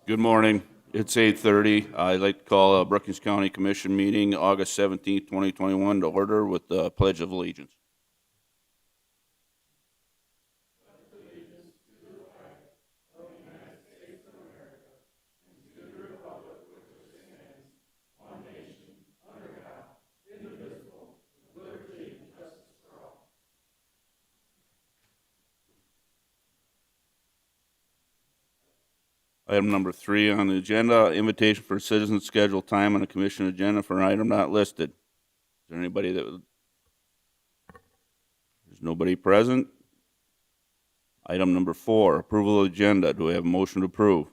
Good morning. It's 8:30. I'd like to call a Brookings County Commission meeting, August 17th, 2021, to order with the Pledge of Allegiance. Item number 3 on the agenda, invitation for citizens to schedule time on the commission agenda for an item not listed. Is there anybody that would? There's nobody present. Item number 4, approval of agenda. Do we have a motion to approve?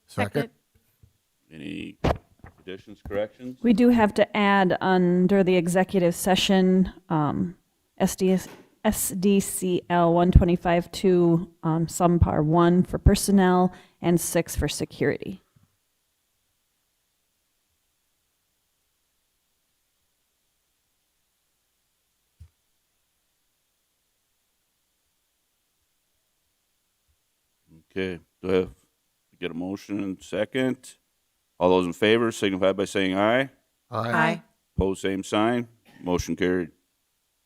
Second. Any additions, corrections? We do have to add under the executive session, SDCL 125-2, subpar 1 for personnel and 6 for security. Okay, do I have get a motion and second? All those in favor signify by saying aye. Aye. Pose same sign. Motion carried.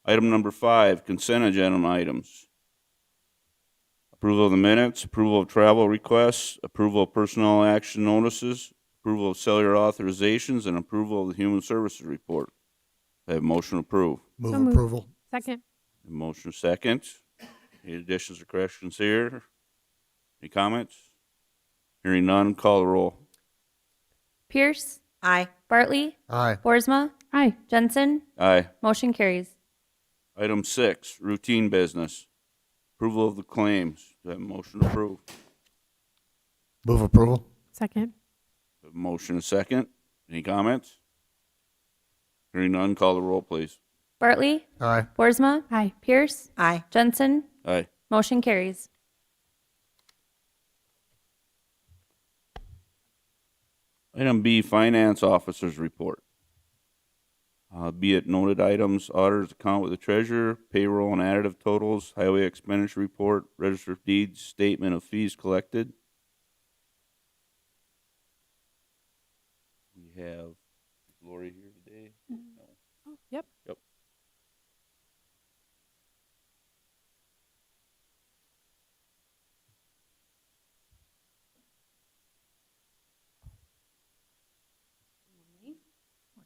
Item number 5, consent agenda items. Approval of the minutes, approval of travel requests, approval of personnel action notices, approval of cellular authorizations, and approval of the human services report. I have motion approved. Move approval. Second. Motion second. Any additions or corrections here? Any comments? Hearing none, call the roll. Pierce. Aye. Bartley. Aye. Boersma. Aye. Jensen. Aye. Motion carries. Item 6, routine business. Approval of the claims. Do I have a motion approved? Move approval. Second. Motion and second. Any comments? Hearing none, call the roll, please. Bartley. Aye. Boersma. Aye. Pierce. Aye. Jensen. Aye. Motion carries. Item B, finance officer's report. Be it noted items, auditor's account with the treasurer, payroll and additive totals, highway expenditure report, register of deeds, statement of fees collected. We have Lori here today. No. Oh, yep. Yep.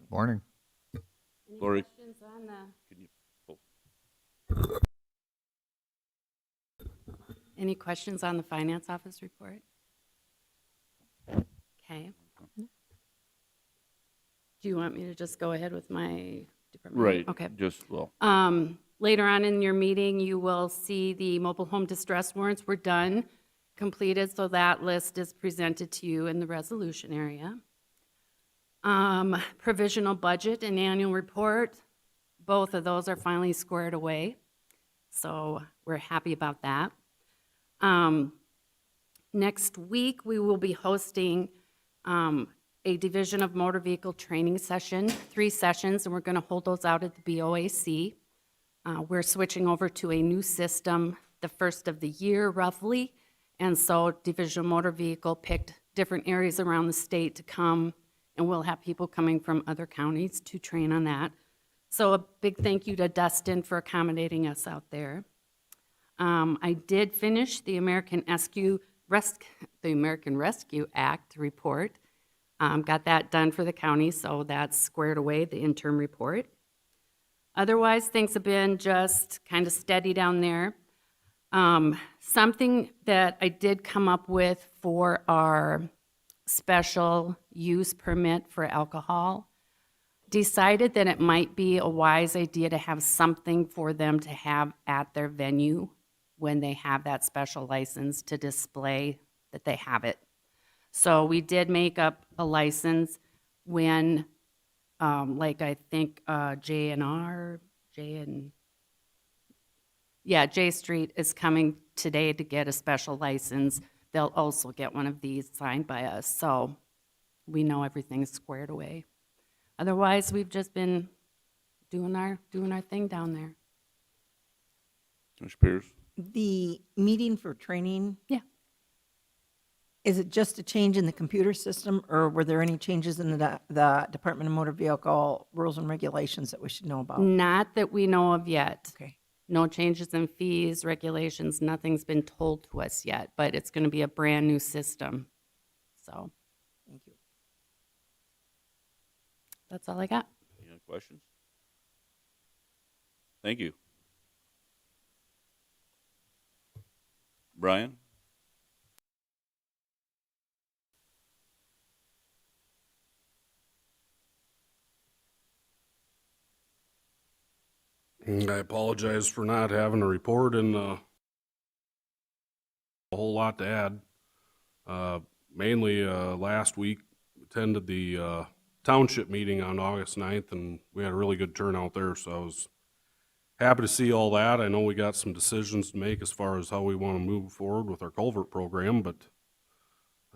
Morning. Lori. Questions on Can you Any questions on the finance office report? Okay. Do you want me to just go ahead with my department? Right. Okay. Just, well, Later on in your meeting, you will see the mobile home distress warrants were done, completed, so that list is presented to you in the resolution area. Provisional budget and annual report, both of those are finally squared away, so we're happy about that. Next week, we will be hosting a Division of Motor Vehicle training session, 3 sessions, and we're going to hold those out at the BOAC. We're switching over to a new system the first of the year, roughly, and so Division of Motor Vehicle picked different areas around the state to come, and we'll have people coming from other counties to train on that. So a big thank you to Dustin for accommodating us out there. I did finish the American Rescue Act report. Got that done for the county, so that's squared away, the interim report. Otherwise, things have been just kind of steady down there. Something that I did come up with for our special use permit for alcohol, decided that it might be a wise idea to have something for them to have at their venue when they have that special license to display that they have it. So we did make up a license when, like I think J Street is coming today to get a special license. They'll also get one of these signed by us, so we know everything's squared away. Otherwise, we've just been doing our thing down there. Mr. Pierce. The meeting for training. Yeah. Is it just a change in the computer system, or were there any changes in the Department of Motor Vehicle rules and regulations that we should know about? Not that we know of yet. Okay. No changes in fees, regulations, nothing's been told to us yet, but it's going to be a brand-new system. So Thank you. that's all I got. Any other questions? Thank you. Brian? I apologize for not having a report and a whole lot to add. Mainly, last week, attended the township meeting on August 9th, and we had a really good turnout there, so I was happy to see all that. I know we got some decisions to make as far as how we want to move forward with our culvert program, but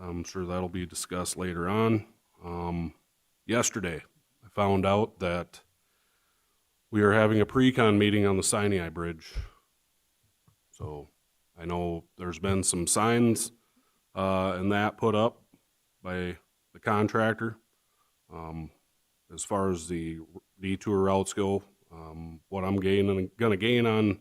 I'm sure that'll be discussed later on. Yesterday, I found out that we are having a pre-con meeting on the Sinai Bridge. So I know there's been some signs and that put up by the contractor. As far as the detour routes go, what I'm gonna gain on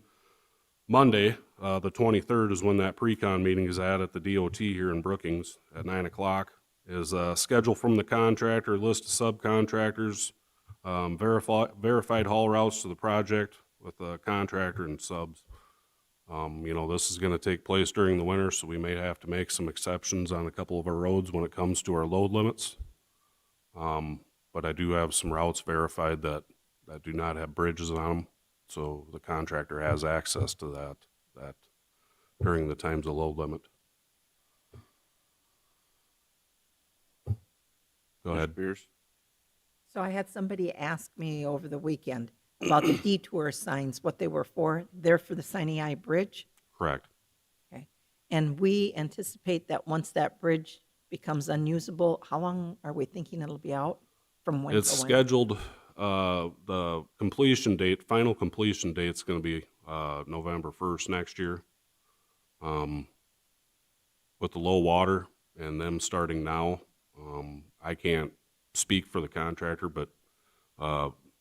Monday, the 23rd, is when that pre-con meeting is at the DOT here in Brookings at 9 o'clock. Is a schedule from the contractor, list of subcontractors, verified haul routes to the project with the contractor and subs. This is going to take place during the winter, so we may have to make some exceptions on a couple of our roads when it comes to our load limits. But I do have some routes verified that do not have bridges on them, so the contractor has access to that during the times of load limit. Go ahead. Mr. Pierce? So I had somebody ask me over the weekend about the detour signs, what they were for. They're for the Sinai Bridge. Correct. Okay. And we anticipate that once that bridge becomes unusable, how long are we thinking it'll be out? From when It's to when? scheduled, the completion date, final completion date's gonna be, November 1st next year. With the low water and them starting now, I can't speak for the contractor, but,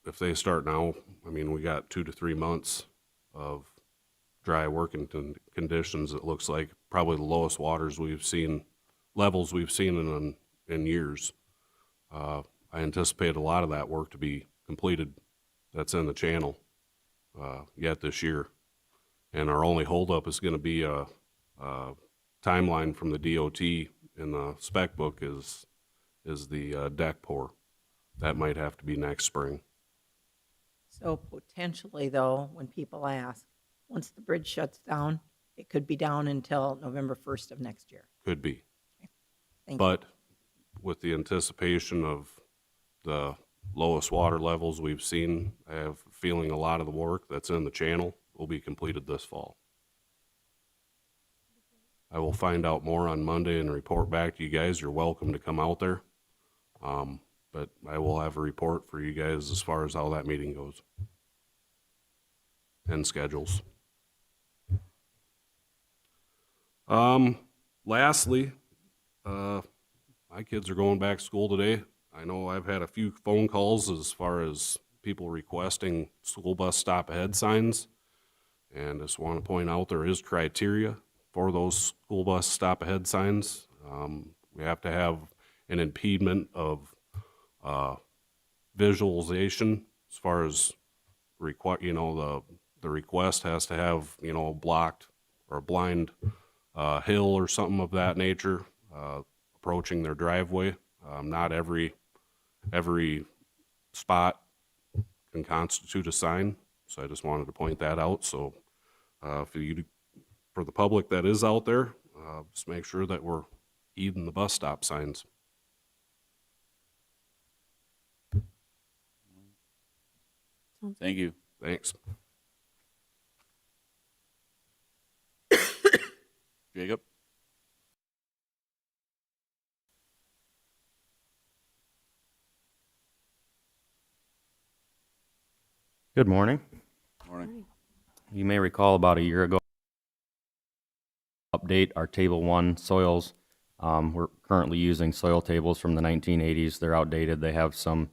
if they start now, I mean, we got 2 to 3 months of dry working conditions. It looks like probably the lowest levels we've seen in years. I anticipate a lot of that work to be completed that's in the channel yet this year. And our only holdup is going to be a timeline from the DOT in the spec book is the deck pour. That might have to be next spring. So potentially, though, when people ask, once the bridge shuts down, it could be down until November 1st of next year. Could be. Thank you. But with the anticipation of the lowest water levels we've seen, I have a feeling a lot of the work that's in the channel will be completed this fall. I will find out more on Monday and report back to you guys. You're welcome to come out there. But I will have a report for you guys as far as how that meeting goes and schedules. Lastly, my kids are going back to school today. I know I've had a few phone calls as far as people requesting school bus stop ahead signs. And I just want to point out there is criteria for those school bus stop ahead signs. We have to have an impediment of visualization as far as the request has to have, blocked or a blind hill or something of that nature approaching their driveway. Not every spot can constitute a sign, so I just wanted to point that out. So for the public that is out there, just make sure that we're heeding the bus stop signs. Thank you. Thanks. Jacob? Good morning. Morning. You may recall about a year ago, update our Table 1 soils We're currently using soil tables from the 1980s. They're outdated. They have some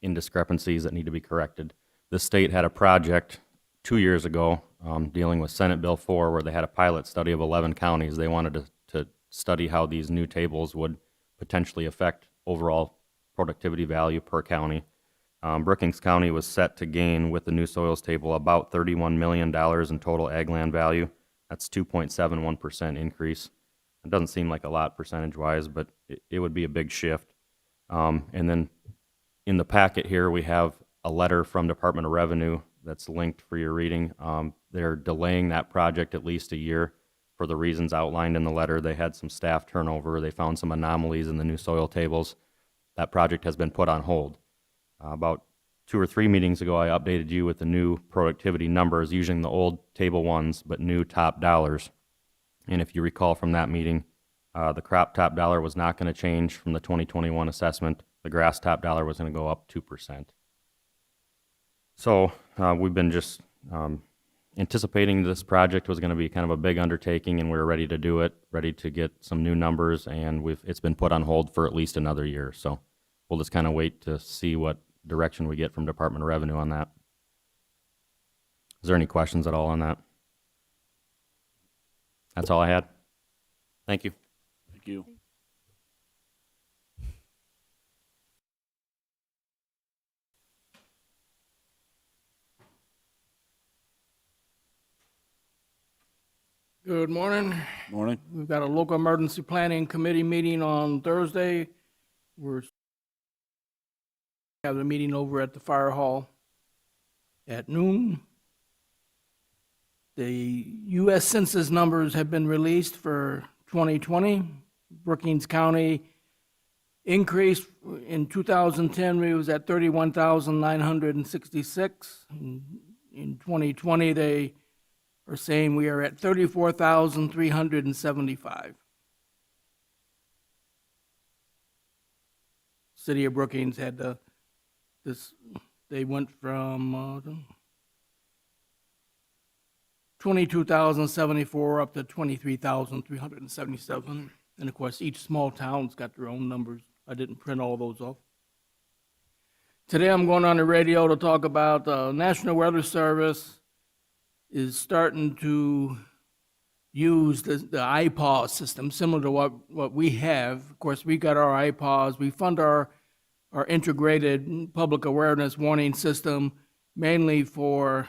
indiscrepancies that need to be corrected. The state had a project 2 years ago dealing with Senate Bill 4 where they had a pilot study of 11 counties. They wanted to study how these new tables would potentially affect overall productivity value per county. Brookings County was set to gain with the new soils table about $31 million in total ag land value. That's 2.71% increase. It doesn't seem like a lot percentage-wise, but it would be a big shift. And then in the packet here, we have a letter from Department of Revenue that's linked for your reading. They're delaying that project at least a year for the reasons outlined in the letter. They had some staff turnover. They found some anomalies in the new soil tables. That project has been put on hold. About 2 or 3 meetings ago, I updated you with the new productivity numbers using the old table ones, but new top dollars. And if you recall from that meeting, the crop top dollar was not going to change from the 2021 assessment. The grass top dollar was going to go up 2%. So we've been just anticipating this project was going to be kind of a big undertaking, and we were ready to do it, ready to get some new numbers, and it's been put on hold for at least another year. So we'll just kind of wait to see what direction we get from Department of Revenue on that. Is there any questions at all on that? That's all I had. Thank you. Thank you. Good morning. Morning. We've got a local emergency planning committee meeting on Thursday. We're have the meeting over at the fire hall at noon. The U.S. Census numbers have been released for 2020. Brookings County increased in 2010. We was at 31,966. In 2020, they are saying we are at 34,375. City of Brookings had they went from 22,074 up to 23,377. And of course, each small town's got their own numbers. I didn't print all those off. Today I'm going on the radio to talk about the National Weather Service is starting to use the iPause system, similar to what we have. Of course, we got our iPause. We fund our integrated public awareness warning system mainly for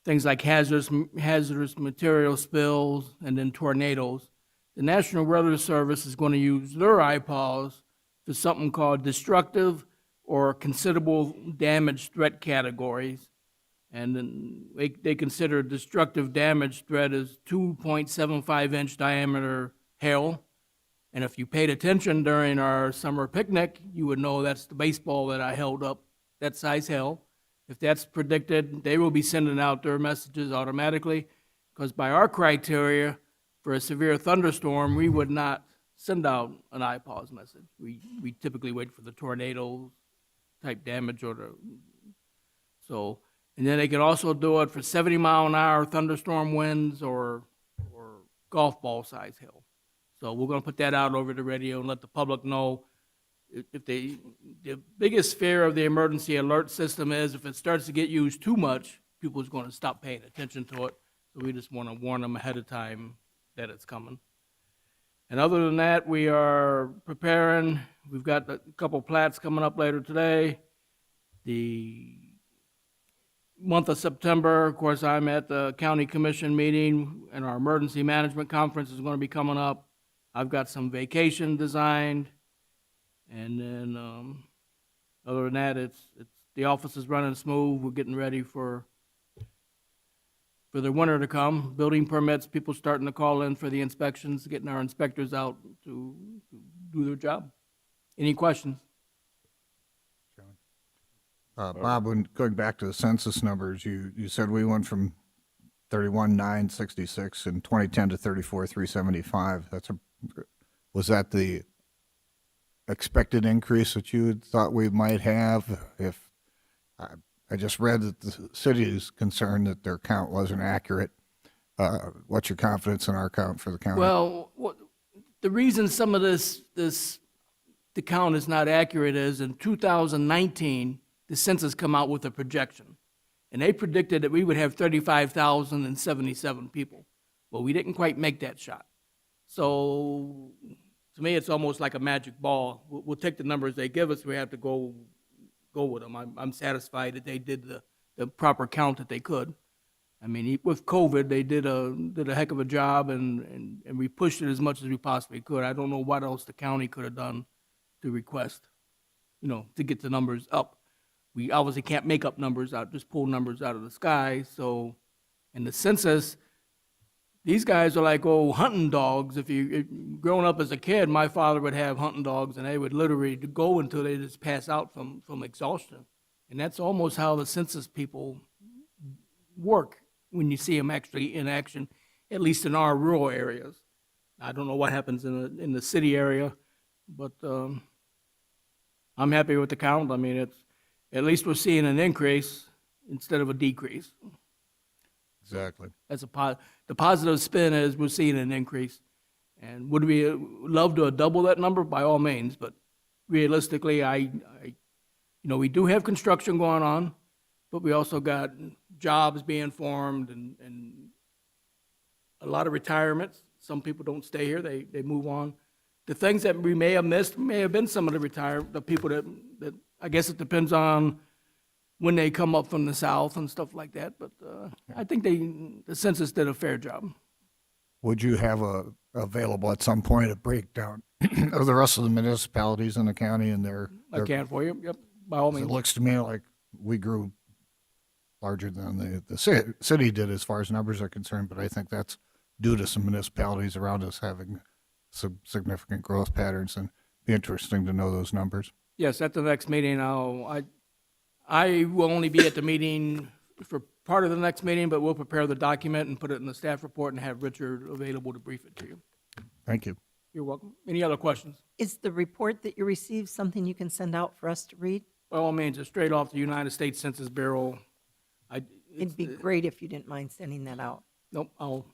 things like hazardous material spills and then tornadoes. The National Weather Service is going to use their iPause for something called destructive or considerable damage threat categories. And then they consider destructive damage threat as 2.75-inch diameter hail. And if you paid attention during our summer picnic, you would know that's the baseball that I held up, that size hail. If that's predicted, they will be sending out their messages automatically, because by our criteria, for a severe thunderstorm, we would not send out an iPause message. We typically wait for the tornado type damage and then they can also do it for 70-mile-an-hour thunderstorm winds or golf ball size hail. So we're going to put that out over the radio and let the public know if the biggest fear of the emergency alert system is if it starts to get used too much, people are going to stop paying attention to it. So we just want to warn them ahead of time that it's coming. And other than that, we are preparing. We've got a couple plats coming up later today. The month of September, of course, I'm at the county commission meeting, and our emergency management conference is going to be coming up. I've got some vacation designed, and then other than that, it's the office is running smooth. We're getting ready for the winter to come. Building permits, people starting to call in for the inspections, getting our inspectors out to do their job. Any questions? Bob, when going back to the census numbers, you said we went from 31,966 in 2010 to 34,375. Was that the expected increase that you had thought we might have? If I just read that the city is concerned that their count wasn't accurate. What's your confidence in our count for the county? Well, the reason some of the count is not accurate is in 2019, the census come out with a projection. And they predicted that we would have 35,077 people. Well, we didn't quite make that shot. So to me, it's almost like a magic ball. We'll take the numbers they give us. We have to go with them. I'm satisfied that they did the proper count that they could. I mean, with COVID, they did a heck of a job, and we pushed it as much as we possibly could. I don't know what else the county could have done to request, to get the numbers up. We obviously can't make up numbers out, just pull numbers out of the sky. So, in the census, these guys are like old hunting dogs. Growing up as a kid, my father would have hunting dogs, and they would literally go until they just pass out from exhaustion. And that's almost how the census people work when you see them actually in action, at least in our rural areas. I don't know what happens in the city area, but I'm happy with the count. I mean, at least we're seeing an increase instead of a decrease. Exactly. The positive spin is we're seeing an increase. And would we love to double that number? By all means, but realistically, we do have construction going on, but we also got jobs being formed and a lot of retirements. Some people don't stay here, they move on. The things that we may have missed may have been some of the people that I guess it depends on when they come up from the south and stuff like that, but I think the census did a fair job. Would you have available at some point a breakdown of the rest of the municipalities in the county and their? I can for you, yep, by all It means. looks to me like we grew larger than the city did as far as numbers are concerned, but I think that's due to some municipalities around us having some significant growth patterns, and be interesting to know those numbers. Yes, at the next meeting, I will only be at the meeting for part of the next meeting, but we'll prepare the document and put it in the staff report and have Richard available to brief it to you. Thank you. You're welcome. Any other questions? Is the report that you received something you can send out for us to read? By all means, it's straight off the United States Census Bureau. It'd be great if you didn't mind sending that out. Nope, I'll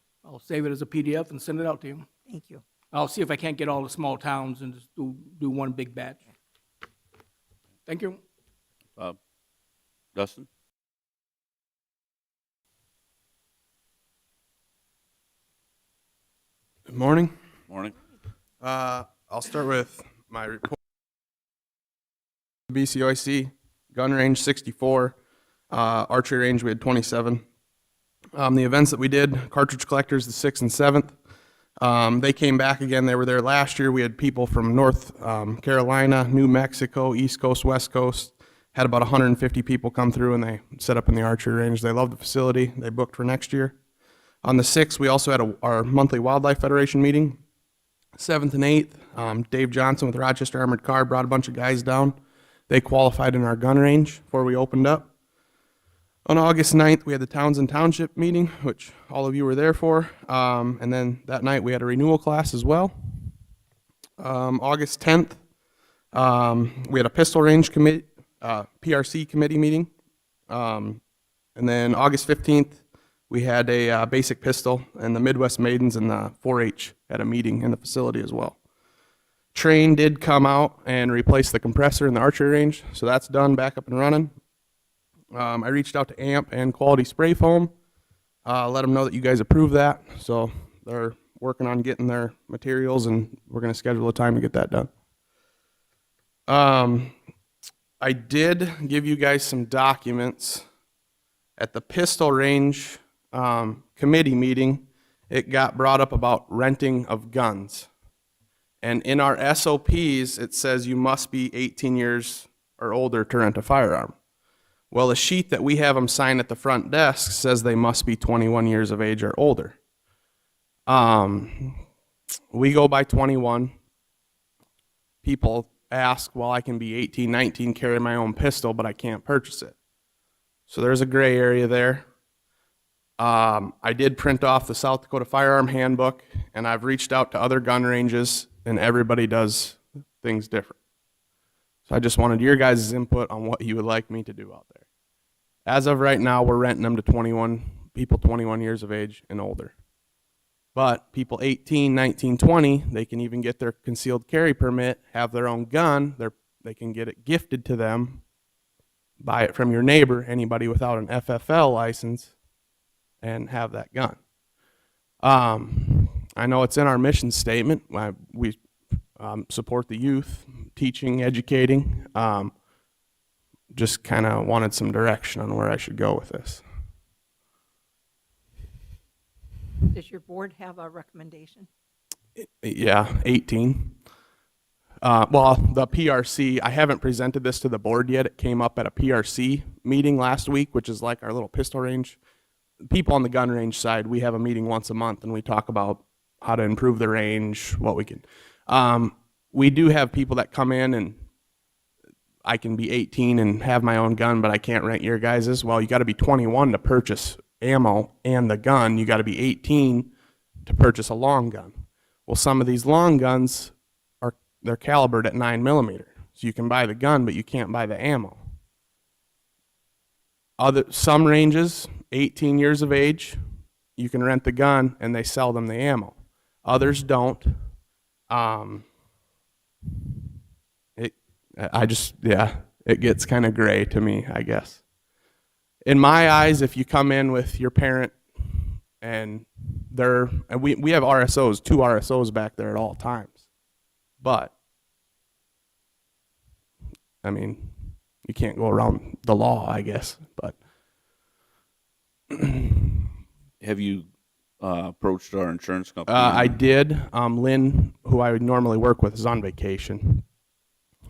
save it as a PDF and send it out to you. Thank you. I'll see if I can't get all the small towns and just do one big batch. Thank you. Bob? Dustin? Good morning. Morning. I'll start with my report. BCOIC, gun range 64, archery range we had 27. The events that we did, cartridge collectors the 6th and 7th. They came back again. They were there last year. We had people from North Carolina, New Mexico, East Coast, West Coast. Had about 150 people come through and they set up in the archery range. They loved the facility. They booked for next year. On the 6th, we also had our monthly Wildlife Federation meeting. 7th and 8th, Dave Johnson with Rochester Armored Car brought a bunch of guys down. They qualified in our gun range before we opened up. On August 9th, we had the Townsend Township meeting, which all of you were there for. And then that night, we had a renewal class as well. August 10th, we had a pistol range committee, PRC committee meeting. And then August 15th, we had a basic pistol, and the Midwest Maidens and the 4-H had a meeting in the facility as well. Train did come out and replace the compressor in the archery range, so that's done, back up and running. I reached out to AMP and Quality Spray Foam, let them know that you guys approve that, so they're working on getting their materials, and we're going to schedule a time to get that done. I did give you guys some documents at the pistol range committee meeting. It got brought up about renting of guns. And in our SOPs, it says you must be 18 years or older to rent a firearm. Well, the sheet that we have them sign at the front desk says they must be 21 years of age or older. We go by 21. People ask, well, I can be 18, 19, carry my own pistol, but I can't purchase it. So there's a gray area there. I did print off the South Dakota Firearm Handbook, and I've reached out to other gun ranges, and everybody does things different. So I just wanted your guys' input on what you would like me to do out there. As of right now, we're renting them to 21 people 21 years of age and older. But people 18, 19, 20, they can even get their concealed carry permit, have their own gun. They can get it gifted to them, buy it from your neighbor, anybody without an FFL license, and have that gun. I know it's in our mission statement. We support the youth, teaching, educating. Just kind of wanted some direction on where I should go with this. Does your board have a recommendation? Yeah, 18. Well, the PRC, I haven't presented this to the board yet. It came up at a PRC meeting last week, which is like our little pistol range. People on the gun range side, we have a meeting once a month and we talk about how to improve the range, what we can. We do have people that come in and I can be 18 and have my own gun, but I can't rent your guys's. Well, you got to be 21 to purchase ammo and the gun. You got to be 18 to purchase a long gun. Well, some of these long guns they're calibered at 9mm, so you can buy the gun, but you can't buy the ammo. Some ranges, 18 years of age, you can rent the gun and they sell them the ammo. Others don't. It gets kind of gray to me, I guess. In my eyes, if you come in with your parent and we have RSOs, 2 RSOs back there at all times. But, I mean, you can't go around the law, I guess, but. Have you approached our insurance company? I did. Lynn, who I would normally work with, is on vacation,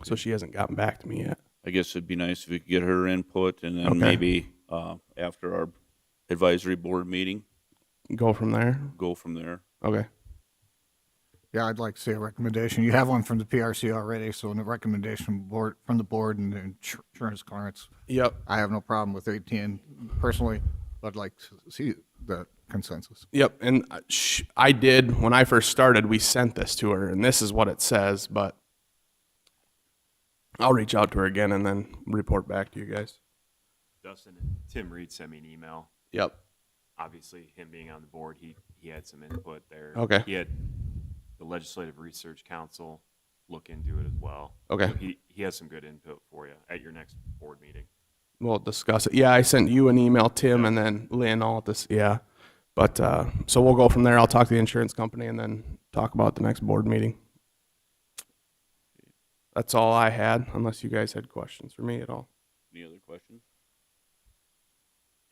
so she hasn't gotten back to me yet. I guess it'd be nice if we could get her input, and then Okay. maybe after our advisory board meeting, Go from there? go from there. Okay. Yeah, I'd like to see a recommendation. You have one from the PRC already, so a recommendation from the board and the insurance clearance. Yep. I have no problem with 18 personally, but I'd like to see the consensus. Yep, and I did, when I first started, we sent this to her, and this is what it says, but I'll reach out to her again and then report back to you guys. Dustin and Tim Reed sent me an email. Yep. Obviously, him being on the board, he had some input there. Okay. He had the Legislative Research Council look into it as well. Okay. So he has some good input for you at your next board meeting. We'll discuss it. Yeah, I sent you an email, Tim, and then Lynn, all this, yeah. But, so we'll go from there. I'll talk to the insurance company and then talk about the next board meeting. That's all I had, unless you guys had questions for me at all. Any other questions?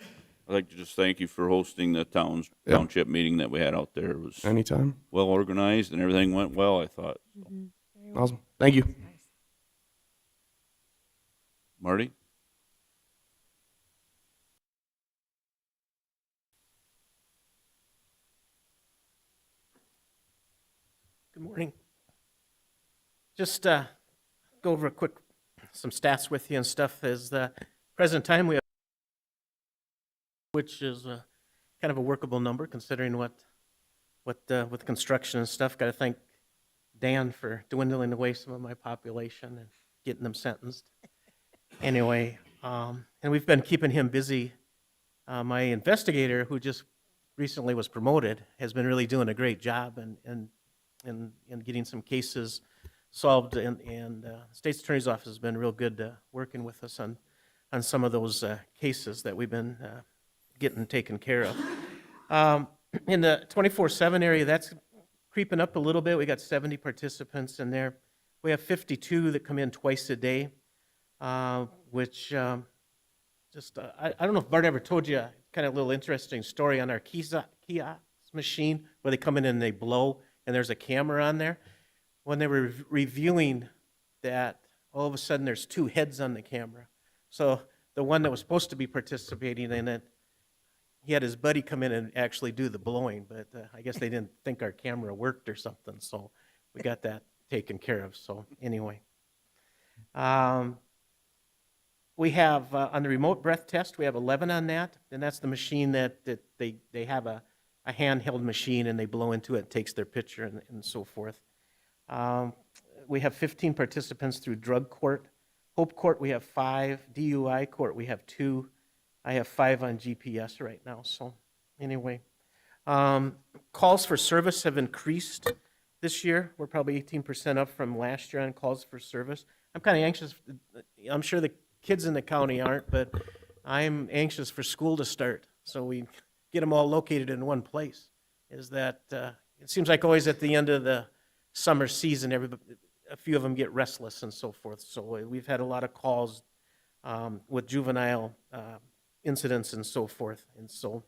I'd like to just thank you for hosting the township meeting that we had out there. It was Anytime. well organized and everything went well, I thought. Awesome. Thank you. Marty? Good morning. Just go over some stats with you and stuff. As the present time, we have, which is kind of a workable number considering what with construction and stuff. Got to thank Dan for dwindling away some of my population and getting them sentenced. Anyway, and we've been keeping him busy. My investigator, who just recently was promoted, has been really doing a great job and getting some cases solved, and State's Attorney's Office has been real good working with us on some of those cases that we've been getting taken care of. In the 24/7 area, that's creeping up a little bit. We got 70 participants in there. We have 52 that come in twice a day, which I don't know if Bart ever told you kind of a little interesting story on our kiosk machine where they come in and they blow and there's a camera on there. When they were reviewing that, all of a sudden there's 2 heads on the camera. So the one that was supposed to be participating in it, he had his buddy come in and actually do the blowing, but I guess they didn't think our camera worked or something, so we got that taken care of. So anyway. We have, on the remote breath test, we have 11 on that, and that's the machine that they have a handheld machine and they blow into it, takes their picture and so forth. We have 15 participants through drug court. Hope court, we have 5. DUI court, we have 2. I have 5 on GPS right now, so anyway. Calls for service have increased this year. We're probably 18% up from last year on calls for service. I'm kind of anxious, I'm sure the kids in the county aren't, but I'm anxious for school to start, so we get them all located in one place. Is that, it seems like always at the end of the summer season, a few of them get restless and so forth. So we've had a lot of calls with juvenile incidents and so forth. And so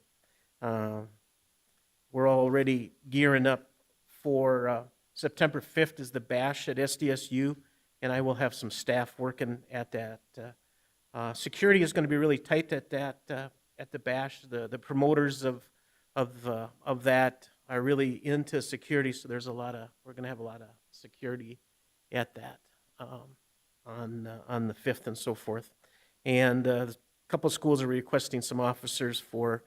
we're already gearing up for September 5th is the bash at SDSU, and I will have some staff working at that. Security is going to be really tight at that at the bash. The promoters of that are really into security, so we're going to have a lot of security at that on the 5th and so forth. And a couple of schools are requesting some officers for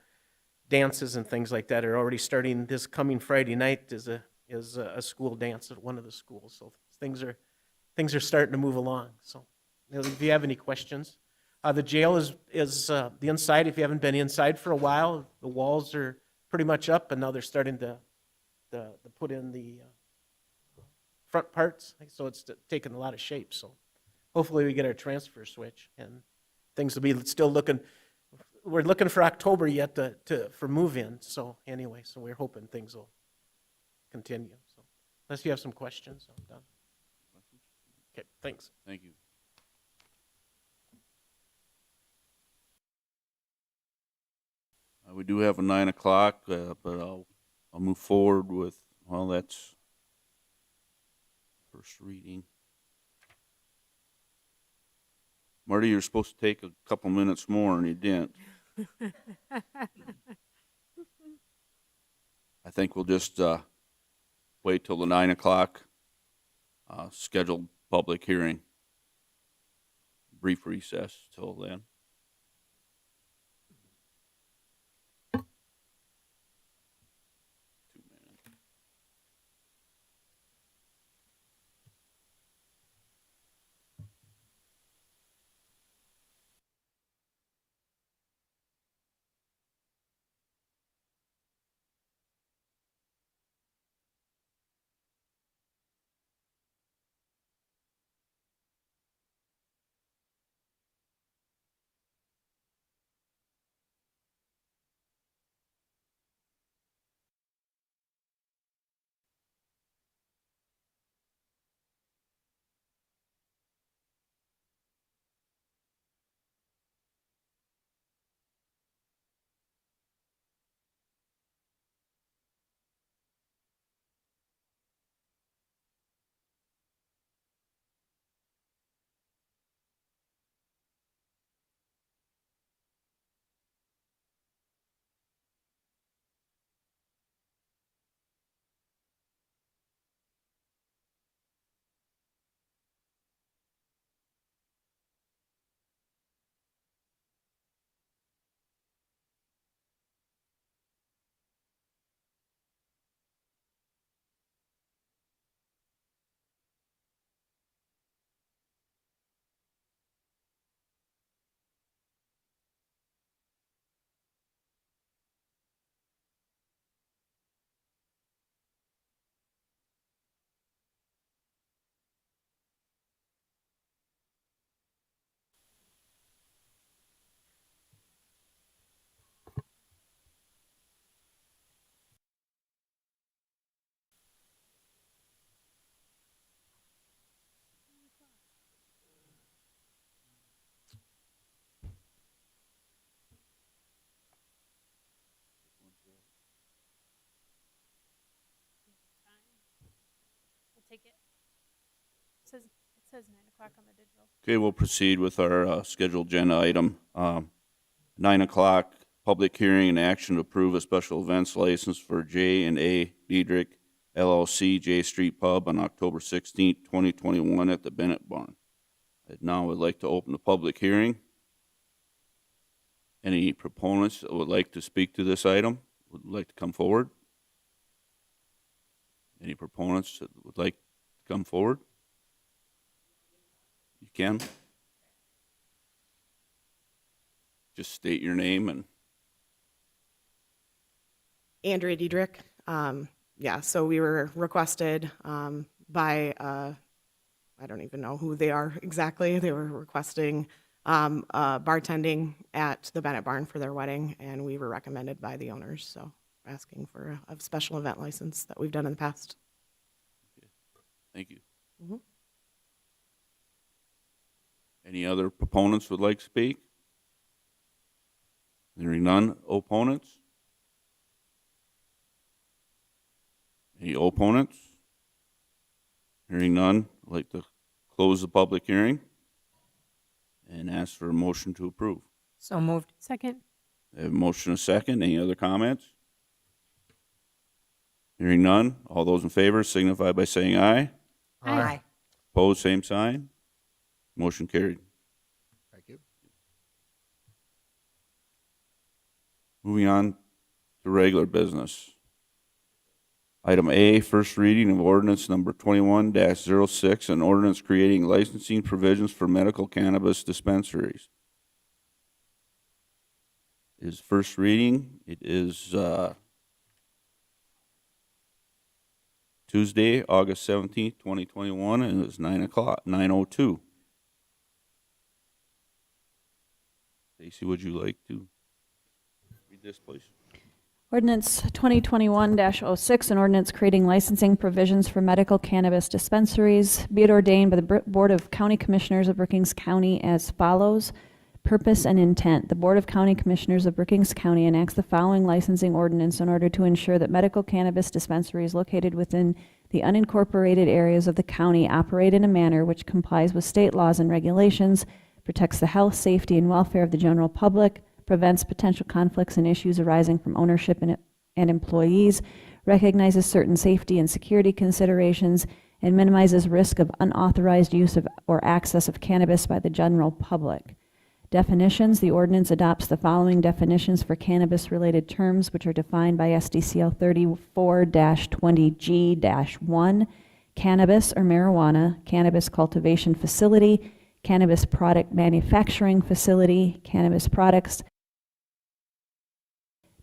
dances and things like that. Are already starting this coming Friday night is a school dance at one of the schools. So things are starting to move along. So if you have any questions, the jail is the inside. If you haven't been inside for a while, the walls are pretty much up, and now they're starting to put in the front parts. So it's taken a lot of shape. So hopefully we get our transfer switch, and things will be still looking. We're looking for October yet for move-in. So anyway, so we're hoping things will continue. So unless you have some questions, I'm done. Okay, thanks. Thank you. We do have a 9 o'clock, but I'll move forward with, well, that's first reading. Marty, you're supposed to take a couple minutes more, and you didn't. I think we'll just wait till the 9 o'clock scheduled public hearing. Brief recess till then. Take it. It says 9 o'clock on the digital. Okay, we'll proceed with our scheduled agenda item. 9 o'clock, public hearing and action to approve a special events license for J&A Diedrich LLC J Street Pub on October 16th, 2021 at the Bennett Barn. And now I'd like to open the public hearing. Any proponents that would like to speak to this item would like to come forward? Any proponents that would like to come forward? You can. Just state your name and Andrea Diedrich. Yeah, so we were requested by, I don't even know who they are exactly. They were requesting bartending at the Bennett Barn for their wedding, and we were recommended by the owners, so asking for a special event license that we've done in the past. Thank you. Mhm. Any other proponents would like to speak? Hearing none. Opponents? Any opponents? Hearing none, I'd like to close the public hearing and ask for a motion to approve. So moved. Second. I have a motion and a second. Any other comments? Hearing none, all those in favor signify by saying aye. Aye. Opposed, same sign. Motion carried. Thank you. Moving on to regular business. Item A, first reading of ordinance number 21-06, an ordinance creating licensing provisions for medical cannabis dispensaries. Is first reading. It is Tuesday, August 17th, 2021, and it's 9:02. Stacy, would you like to read this, please? Ordinance 2021-06, an ordinance creating licensing provisions for medical cannabis dispensaries. Be it ordained by the Board of County Commissioners of Brookings County as follows. Purpose and intent. The Board of County Commissioners of Brookings County enacts the following licensing ordinance in order to ensure that medical cannabis dispensaries located within the unincorporated areas of the county operate in a manner which complies with state laws and regulations, protects the health, safety, and welfare of the general public, prevents potential conflicts and issues arising from ownership and employees, recognizes certain safety and security considerations, and minimizes risk of unauthorized use of or access of cannabis by the general public. Definitions. The ordinance adopts the following definitions for cannabis-related terms, which are defined by SDCL 34-20G-1, cannabis or marijuana, cannabis cultivation facility, cannabis product manufacturing facility, cannabis products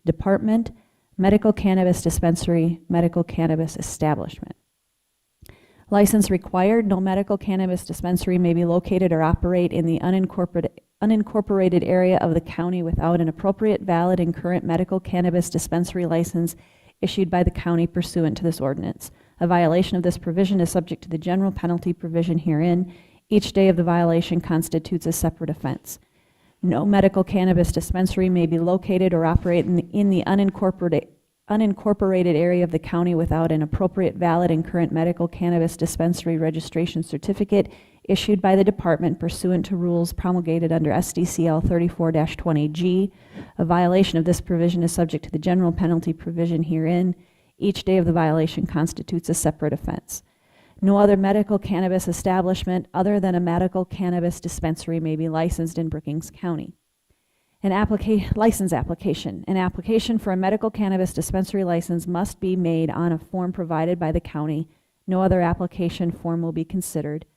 department, medical cannabis dispensary, medical cannabis establishment. License required. No medical cannabis dispensary may be located or operate in the unincorporated area of the county without an appropriate, valid, and current medical cannabis dispensary license issued by the county pursuant to this ordinance. A violation of this provision is subject to the general penalty provision herein. Each day of the violation constitutes a separate offense. No medical cannabis dispensary may be located or operate in the unincorporated area of the county without an appropriate, valid, and current medical cannabis dispensary registration certificate issued by the department pursuant to rules promulgated under SDCL 34-20G. A violation of this provision is subject to the general penalty provision herein. Each day of the violation constitutes a separate offense. No other medical cannabis establishment other than a medical cannabis dispensary may be licensed in Brookings County. An license application. An application for a medical cannabis dispensary license must be made on a form provided by the county. No other application form will be considered.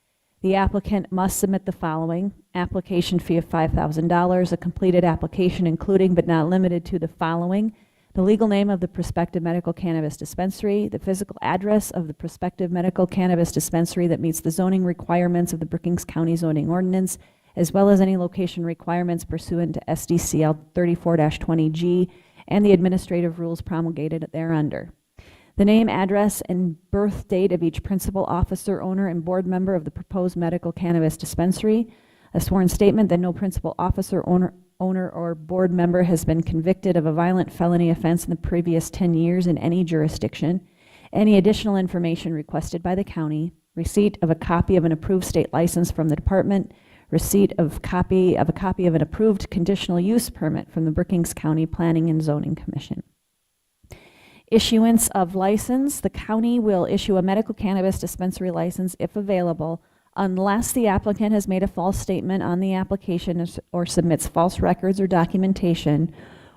The applicant must submit the following: application fee of $5,000, a completed application including but not limited to the following: the legal name of the prospective medical cannabis dispensary, the physical address of the prospective medical cannabis dispensary that meets the zoning requirements of the Brookings County zoning ordinance, as well as any location requirements pursuant to SDCL 34-20G and the administrative rules promulgated thereunder. The name, address, and birth date of each principal officer, owner, and board member of the proposed medical cannabis dispensary. A sworn statement that no principal officer, owner, or board member has been convicted of a violent felony offense in the previous 10 years in any jurisdiction. Any additional information requested by the county. Receipt of a copy of an approved state license from the department. Receipt of a copy of an approved conditional use permit from the Brookings County Planning and Zoning Commission. Issuance of license. The county will issue a medical cannabis dispensary license if available, unless the applicant has made a false statement on the application or submits false records or documentation,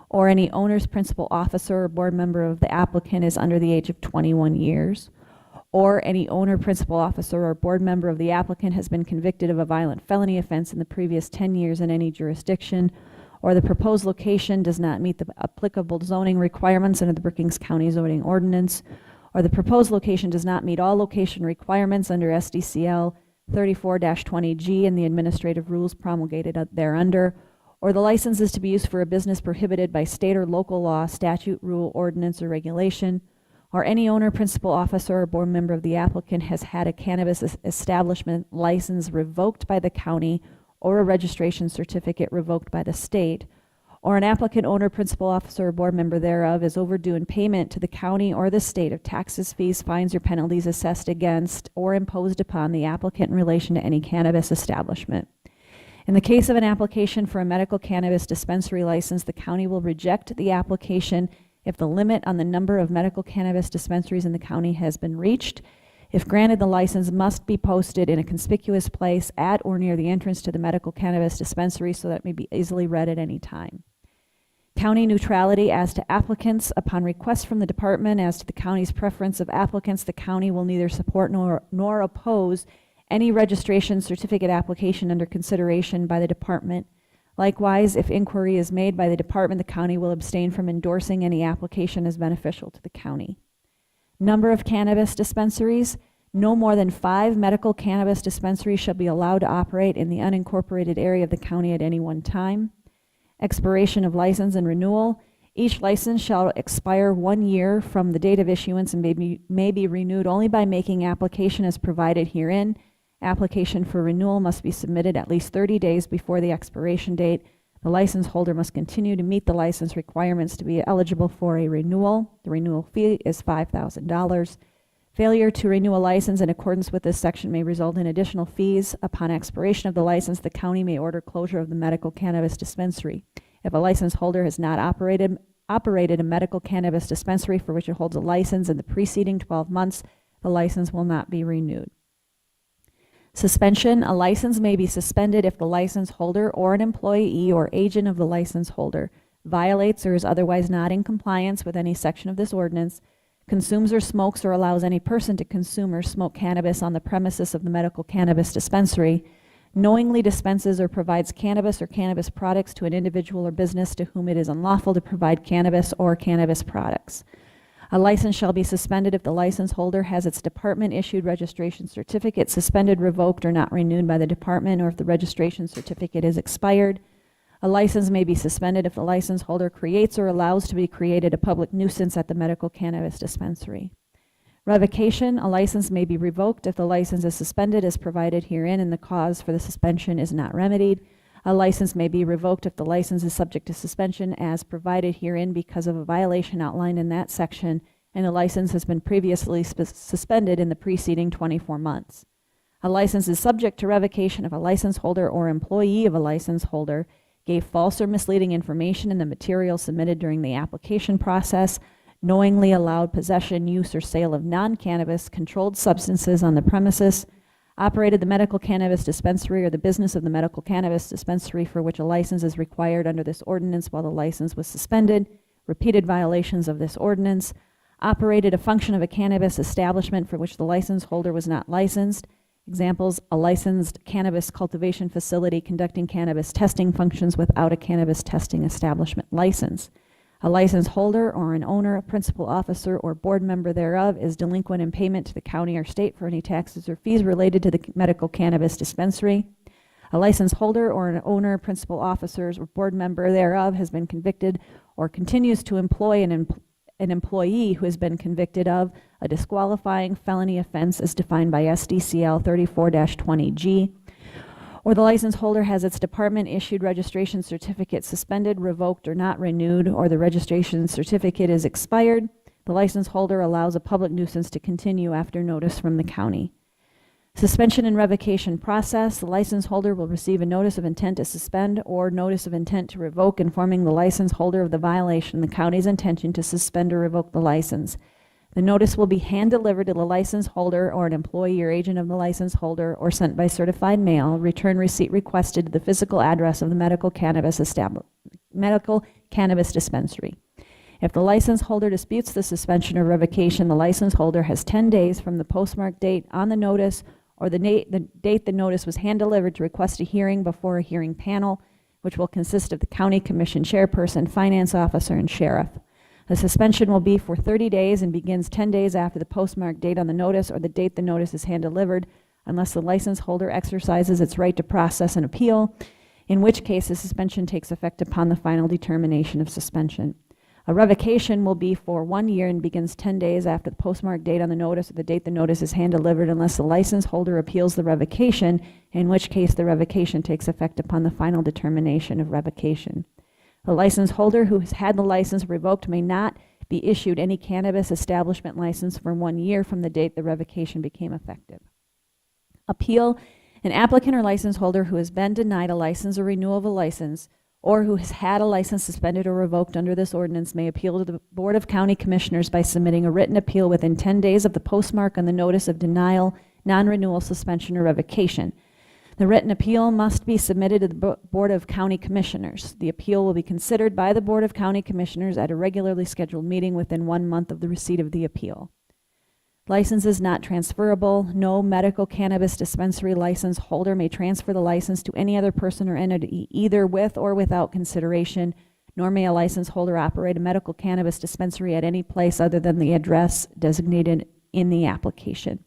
or any owner's principal officer or board member of the applicant is under the age of 21 years, or any owner, principal officer, or board member of the applicant has been convicted of a violent felony offense in the previous 10 years in any jurisdiction, or the proposed location does not meet the applicable zoning requirements under the Brookings County zoning ordinance, or the proposed location does not meet all location requirements under SDCL 34-20G and the administrative rules promulgated thereunder, or the license is to be used for a business prohibited by state or local law, statute, rule, ordinance, or regulation, or any owner, principal officer, or board member of the applicant has had a cannabis establishment license revoked by the county or a registration certificate revoked by the state, or an applicant, owner, principal officer, or board member thereof is overdue in payment to the county or the state of taxes, fees, fines, or penalties assessed against or imposed upon the applicant in relation to any cannabis establishment. In the case of an application for a medical cannabis dispensary license, the county will reject the application if the limit on the number of medical cannabis dispensaries in the county has been reached. If granted, the license must be posted in a conspicuous place at or near the entrance to the medical cannabis dispensary so that it may be easily read at any time. County neutrality as to applicants. Upon request from the department as to the county's preference of applicants, the county will neither support nor oppose any registration certificate application under consideration by the department. Likewise, if inquiry is made by the department, the county will abstain from endorsing any application as beneficial to the county. Number of cannabis dispensaries. No more than 5 medical cannabis dispensaries shall be allowed to operate in the unincorporated area of the county at any one time. Expiration of license and renewal. Each license shall expire 1 year from the date of issuance and may be renewed only by making application as provided herein. Application for renewal must be submitted at least 30 days before the expiration date. The license holder must continue to meet the license requirements to be eligible for a renewal. The renewal fee is $5,000. Failure to renew a license in accordance with this section may result in additional fees. Upon expiration of the license, the county may order closure of the medical cannabis dispensary. If a license holder has not operated a medical cannabis dispensary for which it holds a license in the preceding 12 months, the license will not be renewed. Suspension. A license may be suspended if the license holder or an employee or agent of the license holder violates or is otherwise not in compliance with any section of this ordinance, consumes or smokes or allows any person to consume or smoke cannabis on the premises of the medical cannabis dispensary, knowingly dispenses or provides cannabis or cannabis products to an individual or business to whom it is unlawful to provide cannabis or cannabis products. A license shall be suspended if the license holder has its department-issued registration certificate suspended, revoked, or not renewed by the department, or if the registration certificate is expired. A license may be suspended if the license holder creates or allows to be created a public nuisance at the medical cannabis dispensary. Revocation. A license may be revoked if the license is suspended as provided herein and the cause for the suspension is not remedied. A license may be revoked if the license is subject to suspension as provided herein because of a violation outlined in that section and the license has been previously suspended in the preceding 24 months. A license is subject to revocation if a license holder or employee of a license holder gave false or misleading information in the material submitted during the application process, knowingly allowed possession, use, or sale of non-cannabis controlled substances on the premises, operated the medical cannabis dispensary or the business of the medical cannabis dispensary for which a license is required under this ordinance while the license was suspended, repeated violations of this ordinance, operated a function of a cannabis establishment for which the license holder was not licensed. Examples: a licensed cannabis cultivation facility conducting cannabis testing functions without a cannabis testing establishment license. A license holder or an owner, a principal officer, or board member thereof is delinquent in payment to the county or state for any taxes or fees related to the medical cannabis dispensary. A license holder or an owner, principal officers, or board member thereof has been convicted or continues to employ an employee who has been convicted of a disqualifying felony offense as defined by SDCL 34-20G, or the license holder has its department-issued registration certificate suspended, revoked, or not renewed, or the registration certificate is expired, the license holder allows a public nuisance to continue after notice from the county. Suspension and revocation process. The license holder will receive a notice of intent to suspend or notice of intent to revoke informing the license holder of the violation and the county's intention to suspend or revoke the license. The notice will be hand-delivered to the license holder or an employee or agent of the license holder or sent by certified mail. Return receipt requested to the physical address of the medical cannabis dispensary. If the license holder disputes the suspension or revocation, the license holder has 10 days from the postmark date on the notice or the date the notice was hand-delivered to request a hearing before a hearing panel. which will consist of the county commission chairperson, finance officer, and sheriff. The suspension will be for 30 days and begins 10 days after the postmark date on the notice or the date the notice is hand-delivered, unless the license holder exercises its right to process an appeal, in which case the suspension takes effect upon the final determination of suspension. A revocation will be for 1 year and begins 10 days after the postmark date on the notice or the date the notice is hand-delivered, unless the license holder appeals the revocation, in which case the revocation takes effect upon the final determination of revocation. The license holder who has had the license revoked may not be issued any cannabis establishment license for 1 year from the date the revocation became effective. Appeal: an applicant or license holder who has been denied a license or renewal of a license, or who has had a license suspended or revoked under this ordinance, may appeal to the Board of County Commissioners by submitting a written appeal within 10 days of the postmark on the notice of denial, non-renewal, suspension, or revocation. The written appeal must be submitted to the Board of County Commissioners. The appeal will be considered by the Board of County Commissioners at a regularly scheduled meeting within 1 month of the receipt of the appeal. Licenses not transferable. No medical cannabis dispensary license holder may transfer the license to any other person or entity, either with or without consideration, nor may a license holder operate a medical cannabis dispensary at any place other than the address designated in the application.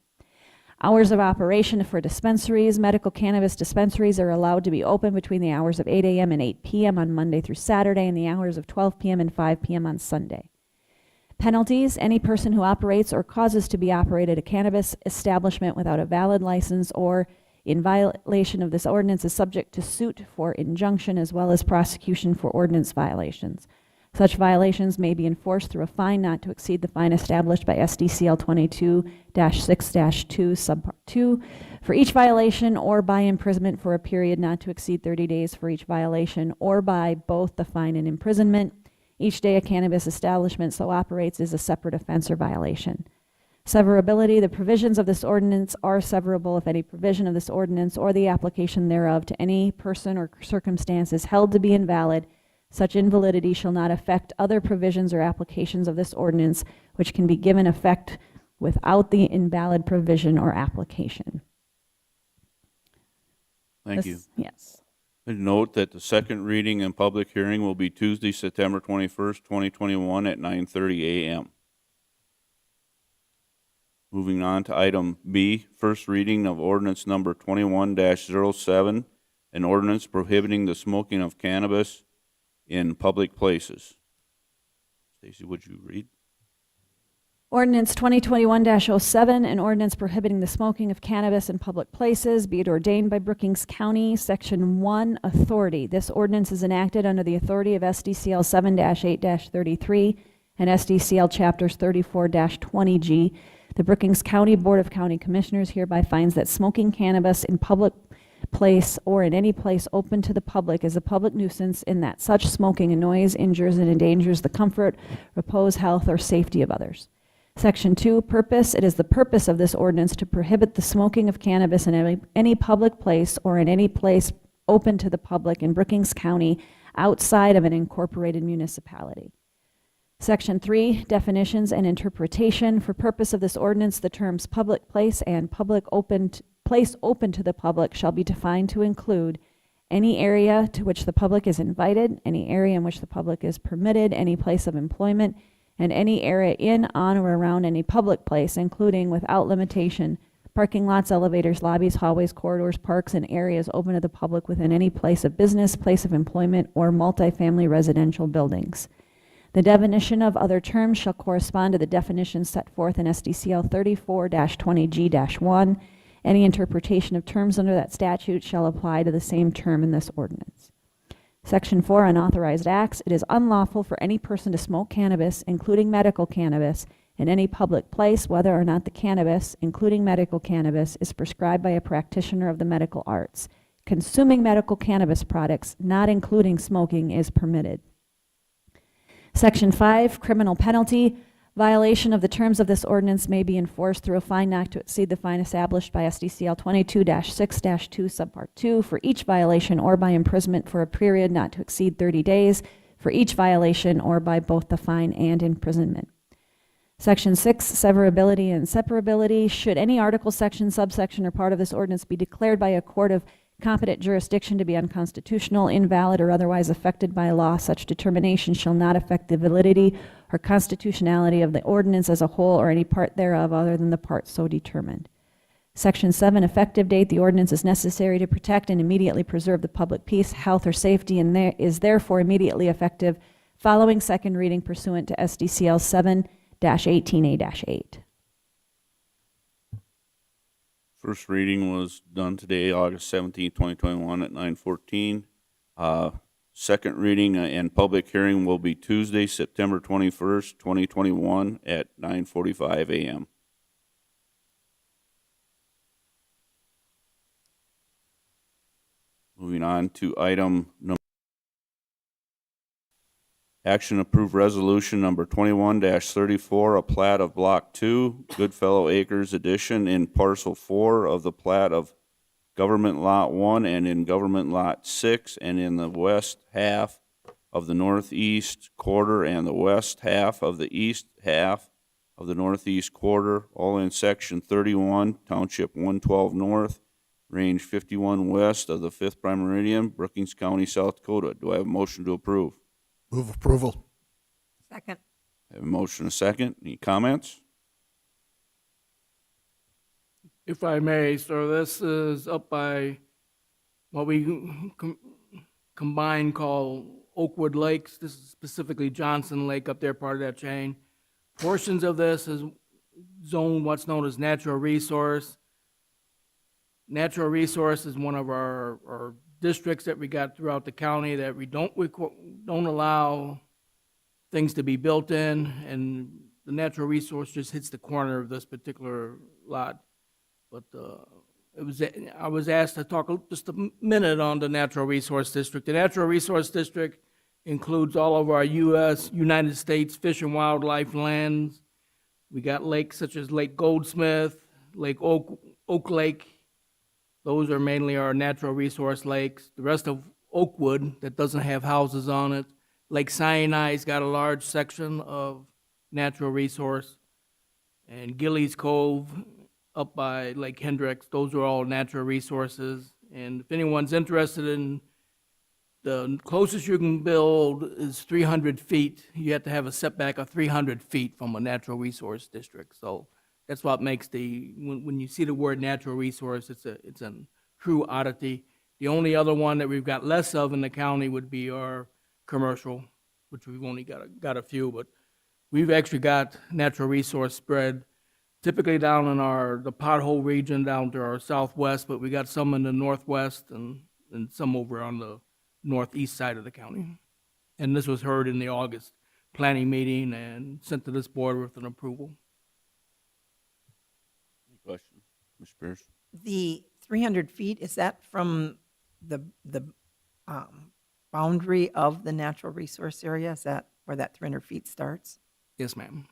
Hours of operation for dispensaries. Medical cannabis dispensaries are allowed to be open between the hours of 8 a.m. and 8 p.m. on Monday through Saturday and the hours of 12 p.m. and 5 p.m. on Sunday. Penalties: any person who operates or causes to be operated a cannabis establishment without a valid license or in violation of this ordinance is subject to suit for injunction as well as prosecution for ordinance violations. Such violations may be enforced through a fine not to exceed the fine established by SDCL 22-6-2 subpart 2 for each violation, or by imprisonment for a period not to exceed 30 days for each violation, or by both the fine and imprisonment. Each day a cannabis establishment so operates is a separate offense or violation. Severability: the provisions of this ordinance are severable if any provision of this ordinance or the application thereof to any person or circumstance is held to be invalid. Such invalidity shall not affect other provisions or applications of this ordinance, which can be given effect without the invalid provision or application. Thank you. Yes. And note that the second reading and public hearing will be Tuesday, September 21st, 2021 at 9:30 a.m. Moving on to item B, first reading of ordinance number 21-07, an ordinance prohibiting the smoking of cannabis in public places. Stacy, would you read? Ordinance 2021-07, an ordinance prohibiting the smoking of cannabis in public places, be it ordained by Brookings County, Section 1, Authority. This ordinance is enacted under the authority of SDCL 7-8-33 and SDCL Chapters 34-20G. The Brookings County Board of County Commissioners hereby finds that smoking cannabis in public place or in any place open to the public is a public nuisance, in that such smoking annoys, injures, and endangers the comfort, repose, health, or safety of others. Section 2, Purpose. It is the purpose of this ordinance to prohibit the smoking of cannabis in any public place or in any place open to the public in Brookings County outside of an incorporated municipality. Section 3, Definitions and Interpretation. For purpose of this ordinance, the terms public place and place open to the public shall be defined to include any area to which the public is invited, any area in which the public is permitted, any place of employment, and any area in, on, or around any public place, including, without limitation, parking lots, elevators, lobbies, hallways, corridors, parks, and areas open to the public within any place of business, place of employment, or multifamily residential buildings. The definition of other terms shall correspond to the definitions set forth in SDCL 34-20G-1. Any interpretation of terms under that statute shall apply to the same term in this ordinance. Section 4, Unauthorized Acts. It is unlawful for any person to smoke cannabis, including medical cannabis, in any public place, whether or not the cannabis, including medical cannabis, is prescribed by a practitioner of the medical arts. Consuming medical cannabis products, not including smoking, is permitted. Section 5, Criminal Penalty. Violation of the terms of this ordinance may be enforced through a fine not to exceed the fine established by SDCL 22-6-2 subpart 2 for each violation, or by imprisonment for a period not to exceed 30 days for each violation, or by both the fine and imprisonment. Section 6, Severability and Separability. Should any article, section, subsection, or part of this ordinance be declared by a court of competent jurisdiction to be unconstitutional, invalid, or otherwise affected by law, such determination shall not affect the validity or constitutionality of the ordinance as a whole or any part thereof other than the part so determined. Section 7, effective date. The ordinance is necessary to protect and immediately preserve the public peace, health, or safety, and is therefore immediately effective following second reading pursuant to SDCL 7-18A-8. First reading was done today, August 17th, 2021 at 9:14. Second reading and public hearing will be Tuesday, September 21st, 2021 at 9:45 a.m. Moving on to item number. Action approve resolution number 21-34, a plat of Block 2, Goodfellow Acres Edition in Parcel 4 of the plat of Government Lot 1 and in Government Lot 6 and in the west half of the northeast quarter and the west half of the east half of the northeast quarter, all in Section 31, Township 112 North, Range 51 west of the 5th prime meridian, Brookings County, South Dakota. Do I have a motion to approve? Move approval. Second. I have a motion and a second. Any comments? If I may, sir, this is up by what we combine call Oakwood Lakes. This is specifically Johnson Lake up there, part of that chain. Portions of this is zoned what's known as natural resource. Natural resource is one of our districts that we got throughout the county that we don't allow things to be built in, and the natural resource just hits the corner of this particular lot. But I was asked to talk just a minute on the natural resource district. The natural resource district includes all of our United States fish and wildlife lands. We got lakes such as Lake Goldsmith, Lake Oak Lake. Those are mainly our natural resource lakes. The rest of Oakwood that doesn't have houses on it. Lake Sinai's got a large section of natural resource. And Gillies Cove up by Lake Hendricks, those are all natural resources. And if anyone's interested in, the closest you can build is 300 feet. You have to have a setback of 300 feet from a natural resource district. So that's what makes when you see the word natural resource, it's a true oddity. The only other one that we've got less of in the county would be our commercial, which we've only got a few, but we've actually got natural resource spread typically down in the pothole region down to our southwest, but we got some in the northwest and some over on the northeast side of the county. And this was heard in the August planning meeting and sent to this board with an approval. Any questions? Ms. Pierce? The 300 feet, is that from the boundary of the natural resource area? Is that where that 300 feet starts? Yes, ma'am.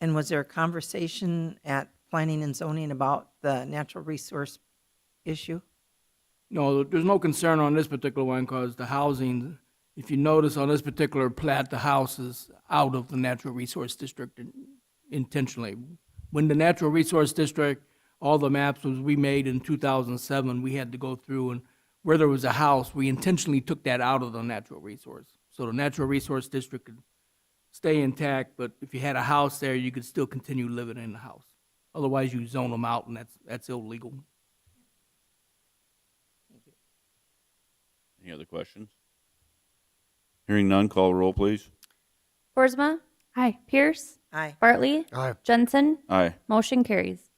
And was there a conversation at planning and zoning about the natural resource issue? No, there's no concern on this particular one because the housing, if you notice on this particular plat, the house is out of the natural resource district intentionally. When the natural resource district, all the maps we made in 2007, we had to go through, and where there was a house, we intentionally took that out of the natural resource. So the natural resource district could stay intact, but if you had a house there, you could still continue living in the house. Otherwise, you zone them out, and that's illegal. Any other questions? Hearing none, call roll, please. Boersma? Aye. Pierce? Aye. Bartley? Aye. Jensen? Aye. Motion carries.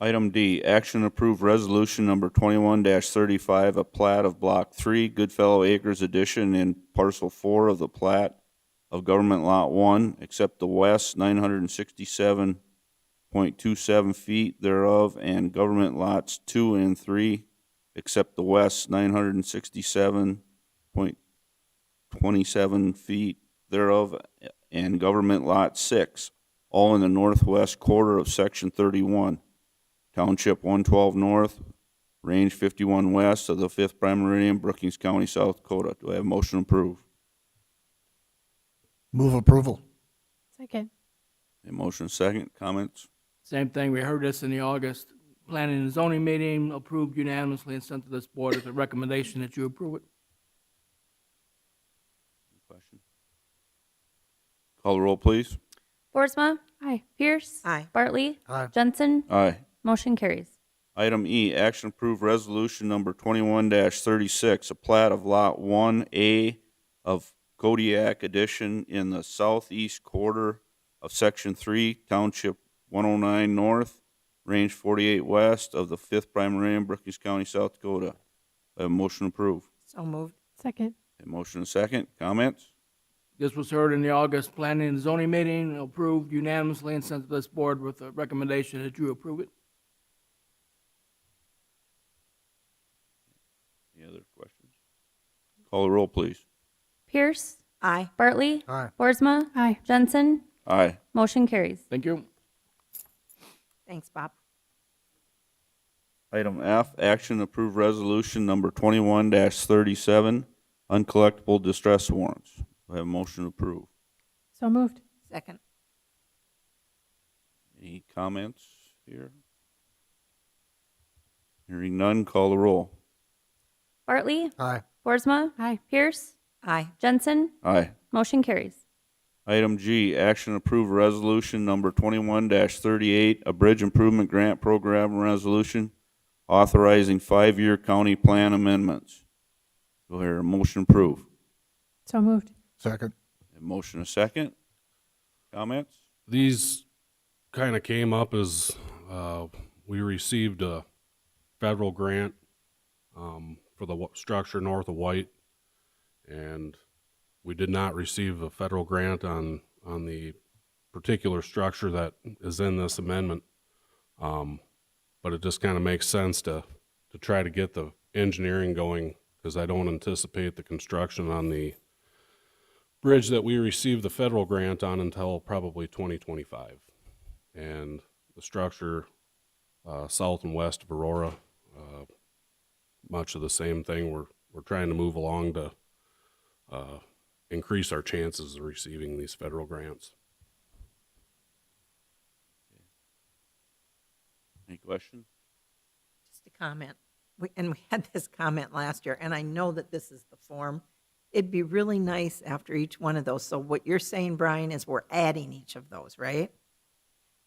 Item D, action approve resolution number 21-35, a plat of Block 3, Goodfellow Acres Edition in Parcel 4 of the plat of Government Lot 1, except the west 967.27 feet thereof, and Government Lots 2 and 3, except the west 967.27 feet thereof, and Government Lot 6, all in the northwest quarter of Section 31. Township 112 North, Range 51 West of the 5th prime meridian, Brookings County, South Dakota. Do I have a motion to approve? Move approval. Second. A motion second. Comments? Same thing, we heard this in the August Planning and Zoning meeting, approved unanimously and sent to this board with a recommendation that you approve it. Question? Call the roll, please. Boersma? Aye. Pierce? Aye. Bartley? Aye. Jensen? Aye. Motion carries. Item E, action approve resolution number 21-36, a plat of Lot 1A of Kodiak Addition in the southeast quarter of Section 3, Township 109 North, Range 48 West of the 5th Primary in Brookings County, South Dakota. I have a motion approved. So moved. Second. A motion and second. Comments? This was heard in the August Planning and Zoning meeting, approved unanimously and sent to this board with a recommendation that you approve it. Any other questions? Call the roll, please. Pierce? Aye. Bartley? Aye. Boersma? Aye. Jensen? Aye. Motion carries. Thank you. Thanks, Bob. Item F, action approve resolution number 21-37, uncollectible distress warrants. I have a motion to approve. So moved. Second. Any comments here? Hearing none, call the roll. Bartley? Aye. Boersma? Aye. Pierce? Aye. Jensen? Aye. Motion carries. Item G, action approve resolution number 21-38, a bridge improvement grant program resolution authorizing 5-year county plan amendments. Do I hear a motion approved? So moved. Second. A motion a second. Comments? These kind of came up as we received a federal grant for the structure north of White, and we did not receive a federal grant on the particular structure that is in this amendment. But it just kind of makes sense to try to get the engineering going, because I don't anticipate the construction on the bridge that we received the federal grant on until probably 2025. And the structure south and west of Aurora, much of the same thing. We're trying to move along to increase our chances of receiving these federal grants. Any questions? Just a comment. We had this comment last year, and I know that this is the form. It'd be really nice after each one of those. So what you're saying, Brian, is we're adding each of those, right?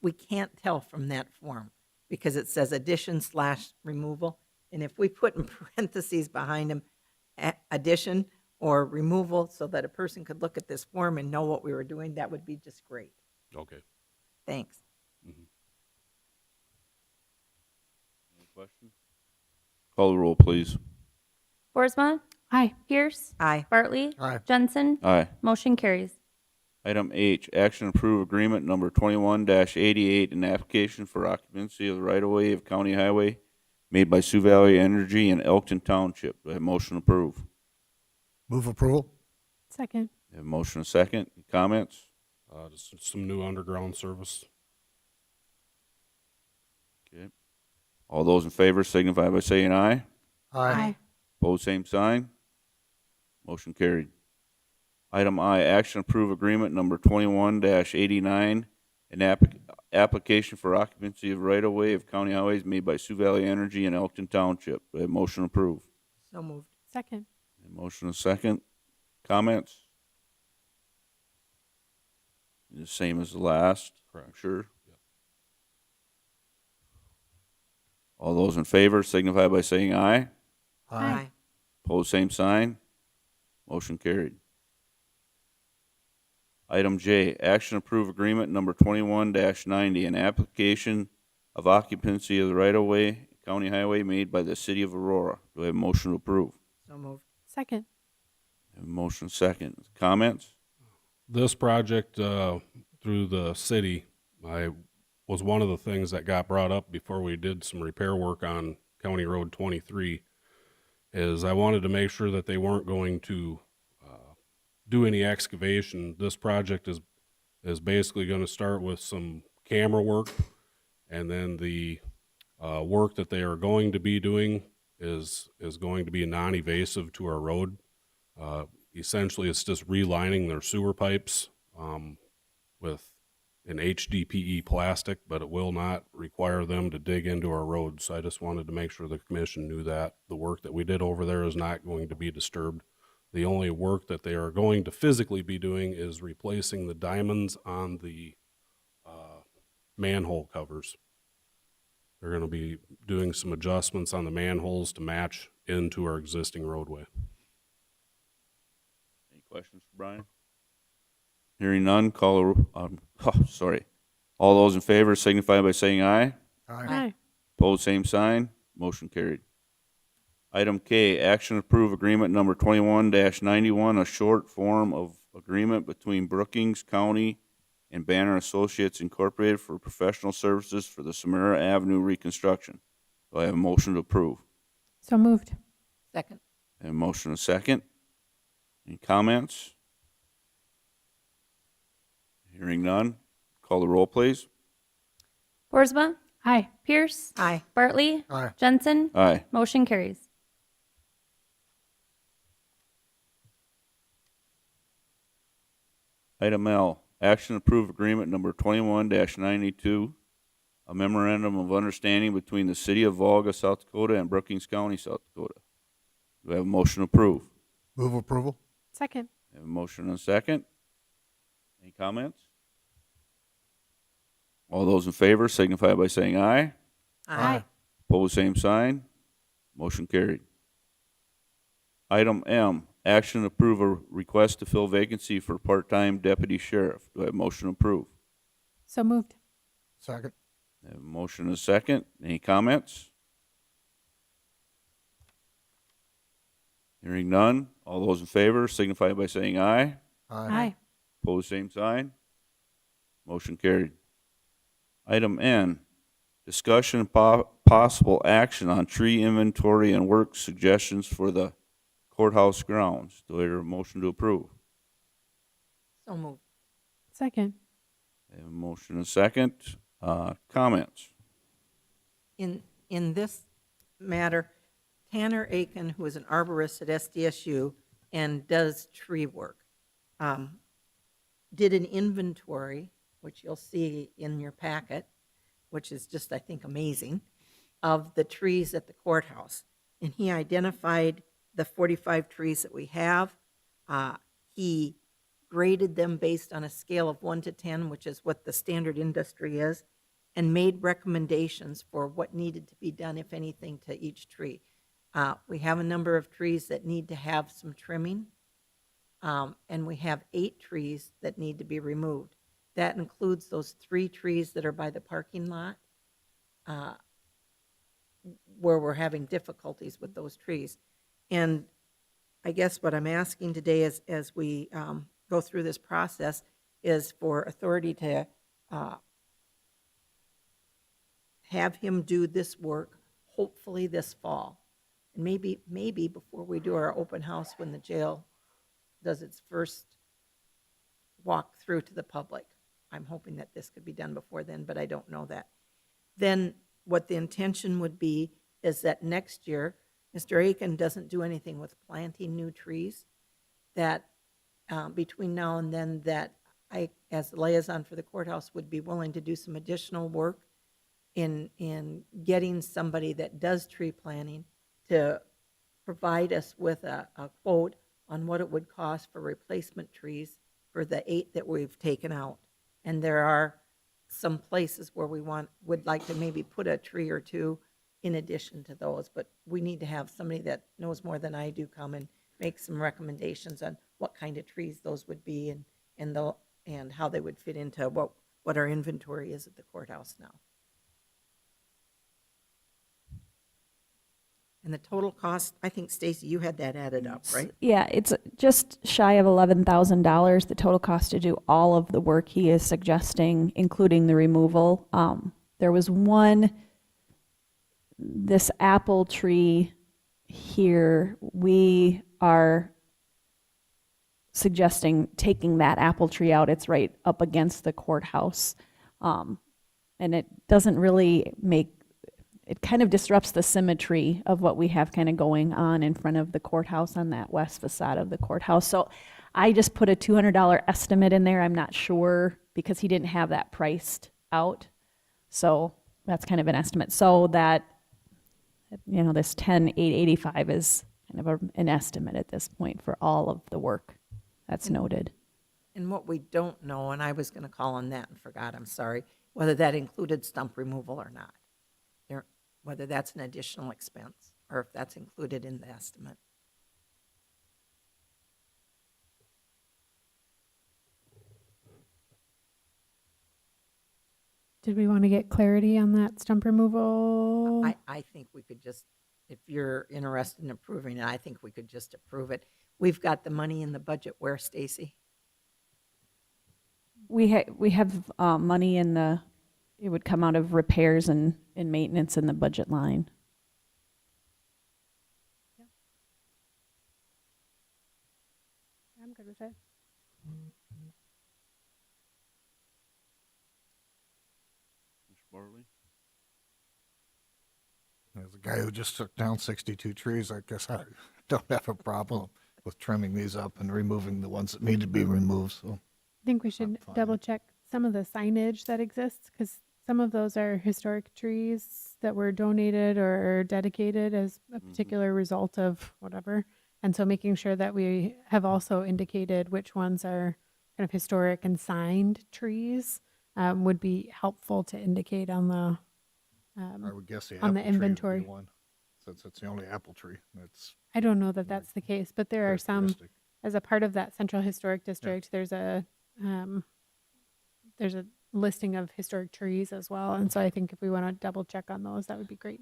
We can't tell from that form because it says addition/removal. And if we put in parentheses behind them, addition or removal, so that a person could look at this form and know what we were doing, that would be just great. Okay. Thanks. Any questions? Call the roll, please. Boersma? Aye. Pierce? Aye. Bartley? Aye. Jensen? Aye. Motion carries. Item H, action approve agreement number 21-88, an application for occupancy of the right-of-way of county highway made by Sioux Valley Energy in Elkton Township. Do I have a motion to approve? Move approval. Second. I have a motion and a second. Any comments? Just some new underground service. Okay. All those in favor signify by saying aye. Aye. Opposed, same sign. Motion carried. Item I, action approve agreement number 21-89, an application for occupancy of right-of-way of county highways made by Sioux Valley Energy in Elkton Township. Do I have a motion to approve? So moved. Second. A motion and a second. Comments? The same as the last, I'm sure. All those in favor signify by saying aye. Aye. Opposed, same sign. Motion carried. Item J, action approve agreement number 21-90, an application of occupancy of the right-of-way county highway made by the city of Aurora. Do I have a motion to approve? So moved. Second. I have a motion second. Comments? This project through the city, was one of the things that got brought up before we did some repair work on County Road 23, is I wanted to make sure that they weren't going to do any excavation. This project is basically going to start with some camera work, and then the work that they are going to be doing is going to be non-invasive to our road. Essentially, it's just relining their sewer pipes with an HDPE plastic, but it will not require them to dig into our roads. So I just wanted to make sure the commission knew that. The work that we did over there is not going to be disturbed. The only work that they are going to physically be doing is replacing the diamonds on the manhole covers. They're going to be doing some adjustments on the manholes to match into our existing roadway. Any questions for Brian? Hearing none, sorry. All those in favor signify by saying aye. Aye. Opposed, same sign. Motion carried. Item K, action to approve agreement number 21-91, a short form of agreement between Brookings County and Banner Associates Incorporated for professional services for the Samara Avenue reconstruction. Do I have a motion to approve? So moved. Second. I have a motion and a second. Any comments? Hearing none, call the roll, please. Boersma, Aye. Pierce, Aye. Bartley, Aye. Jensen, Aye. motion carries. Item L, action to approve agreement number 21-92, a memorandum of understanding between the City of Volga, South Dakota and Brookings County, South Dakota. Do I have a motion to approve? Move approval? Second. I have a motion and a second. Any comments? All those in favor signify by saying aye. Aye. Opposed, same sign. Motion carried. Item M, action to approve a request to fill vacancy for part-time deputy sheriff. Do I have a motion to approve? So moved. Second? I have a motion and a second. Any comments? Hearing none. All those in favor signify by saying aye. Aye. Opposed, same sign. Motion carried. Item N, discussion and possible action on tree inventory and work suggestions for the courthouse grounds. Do I hear a motion to approve? So moved. Second. I have a motion and a second. Comments? In this matter, Tanner Aiken, who is an arborist at SDSU and does tree work, did an inventory, which you'll see in your packet, which is just, I think, amazing, of the trees at the courthouse. And he identified the 45 trees that we have. He graded them based on a scale of 1 to 10, which is what the standard industry is, and made recommendations for what needed to be done, if anything, to each tree. We have a number of trees that need to have some trimming, and we have 8 trees that need to be removed. That includes those 3 trees that are by the parking lot, where we're having difficulties with those trees. And I guess what I'm asking today is, as we go through this process, is for authority to have him do this work, hopefully this fall. And maybe before we do our open house, when the jail does its first walk through to the public. I'm hoping that this could be done before then, but I don't know that. Then what the intention would be is that next year, Mr. Aiken doesn't do anything with planting new trees, that between now and then, that I, as the liaison for the courthouse, would be willing to do some additional work in getting somebody that does tree planting to provide us with a quote on what it would cost for replacement trees for the 8 that we've taken out. And there are some places where we would like to maybe put a tree or 2 in addition to those, but we need to have somebody that knows more than I do come and make some recommendations on what kind of trees those would be and how they would fit into what our inventory is at the courthouse now. And the total cost, I think, Stacy, you had that added up, right? Yeah, it's just shy of $11,000, the total cost to do all of the work he is suggesting, including the removal. There was this apple tree here, we are suggesting taking that apple tree out. It's right up against the courthouse. And it doesn't really it kind of disrupts the symmetry of what we have kind of going on in front of the courthouse on that west facade of the courthouse. So I just put a $200 estimate in there. I'm not sure because he didn't have that priced out. So that's kind of an estimate. So that, this 10,885 is kind of an estimate at this point for all of the work that's noted. And what we don't know, and I was going to call on that and forgot, I'm sorry, whether that included stump removal or not. Whether that's an additional expense or if that's included in the estimate. Did we want to get clarity on that stump removal? I think we could just, if you're interested in approving it, I think we could just approve it. We've got the money in the budget where, Stacy? We have money it would come out of repairs and maintenance in the budget line. I'm good with it. Mr. Bartley? As a guy who just took down 62 trees, I guess I don't have a problem with trimming these up and removing the ones that need to be removed, so. I think we should fine. double check some of the signage that exists, because some of those are historic trees that were donated or dedicated as a particular result of whatever. And so making sure that we have also indicated which ones are kind of historic and signed trees would be helpful to indicate on the I would guess the on apple the tree would be inventory. one, since it's the only apple tree. That's I don't know that that's the case, but there are some, characteristic. as a part of that Central Historic District, there's a listing of historic trees as well. And so I think if we want to double check on those, that would be great.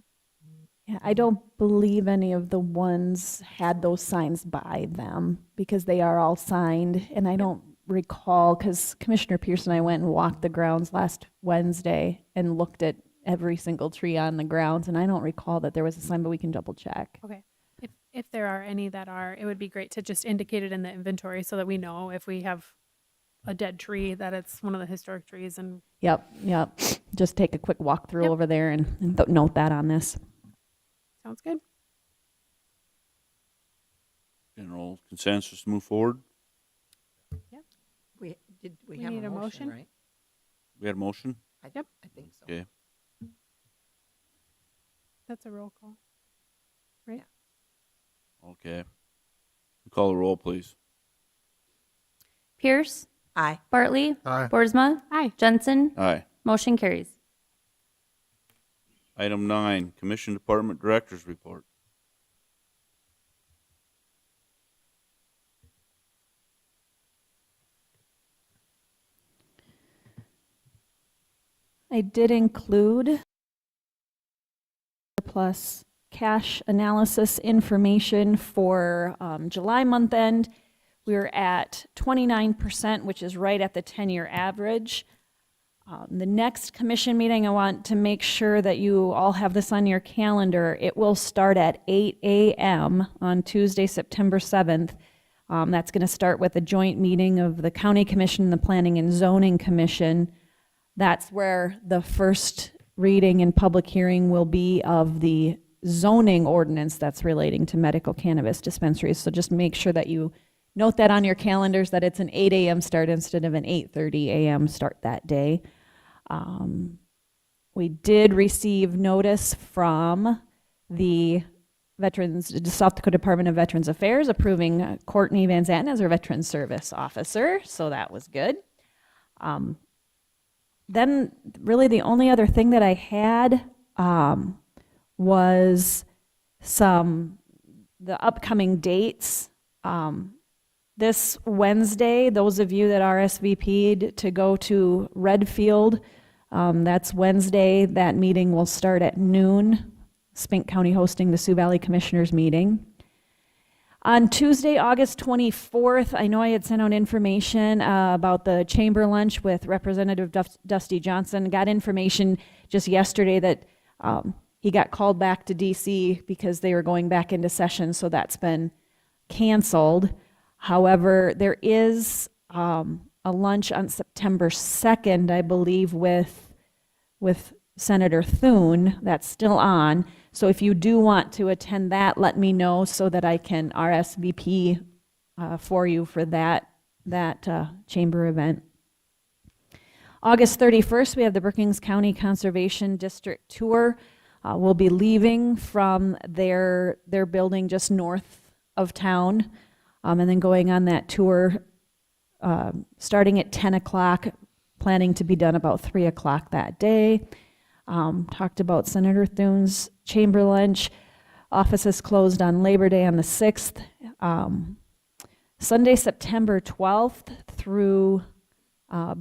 Yeah, I don't believe any of the ones had those signs by them because they are all signed. And I don't recall, because Commissioner Pierce and I went and walked the grounds last Wednesday and looked at every single tree on the grounds. And I don't recall that there was a sign, but we can double check. Okay. If there are any that are, it would be great to just indicate it in the inventory so that we know if we have a dead tree that it's one of the historic trees. And Yep. Just take a quick walk through over there and note that on this. sounds good. General consensus to move forward? We We have need a a motion, motion? right? We had a motion? I think so. Okay. That's a roll call. Okay. Call the roll, please. Pierce, Aye. Bartley, Aye. Boersma, Aye. Jensen, Aye. motion carries. Item 9, Commission Department Directors Report. I did include plus cash analysis information for July month end. We're at 29%, which is right at the 10-year average. The next commission meeting, I want to make sure that you all have this on your calendar. It will start at 8 a.m. on Tuesday, September 7th. That's going to start with a joint meeting of the County Commission and the Planning and Zoning Commission. That's where the first reading and public hearing will be of the zoning ordinance that's relating to medical cannabis dispensaries. So just make sure that you note that on your calendars that it's an 8 a.m. start instead of an 8:30 a.m. start that day. We did receive notice from the South Dakota Department of Veterans Affairs approving Courtney Van Zanten as our Veterans Service Officer, so that was good. Then really the only other thing that I had was the upcoming dates. This Wednesday, those of you that RSVP'd to go to Redfield, that's Wednesday. That meeting will start at noon. Spink County hosting the Sioux Valley Commissioners meeting. On Tuesday, August 24th, I know I had sent out information about the chamber lunch with Representative Dusty Johnson. Got information just yesterday that he got called back to DC because they were going back into session, so that's been canceled. However, there is a lunch on September 2nd, I believe, with Senator Thune. That's still on. So if you do want to attend that, let me know so that I can RSVP for you for that chamber event. August 31st, we have the Brookings County Conservation District Tour. We'll be leaving from their building just north of town, and then going on that tour starting at 10 o'clock, planning to be done about 3 o'clock that day. Talked about Senator Thune's chamber lunch. Office is closed on Labor Day on the 6th. Sunday, September 12th through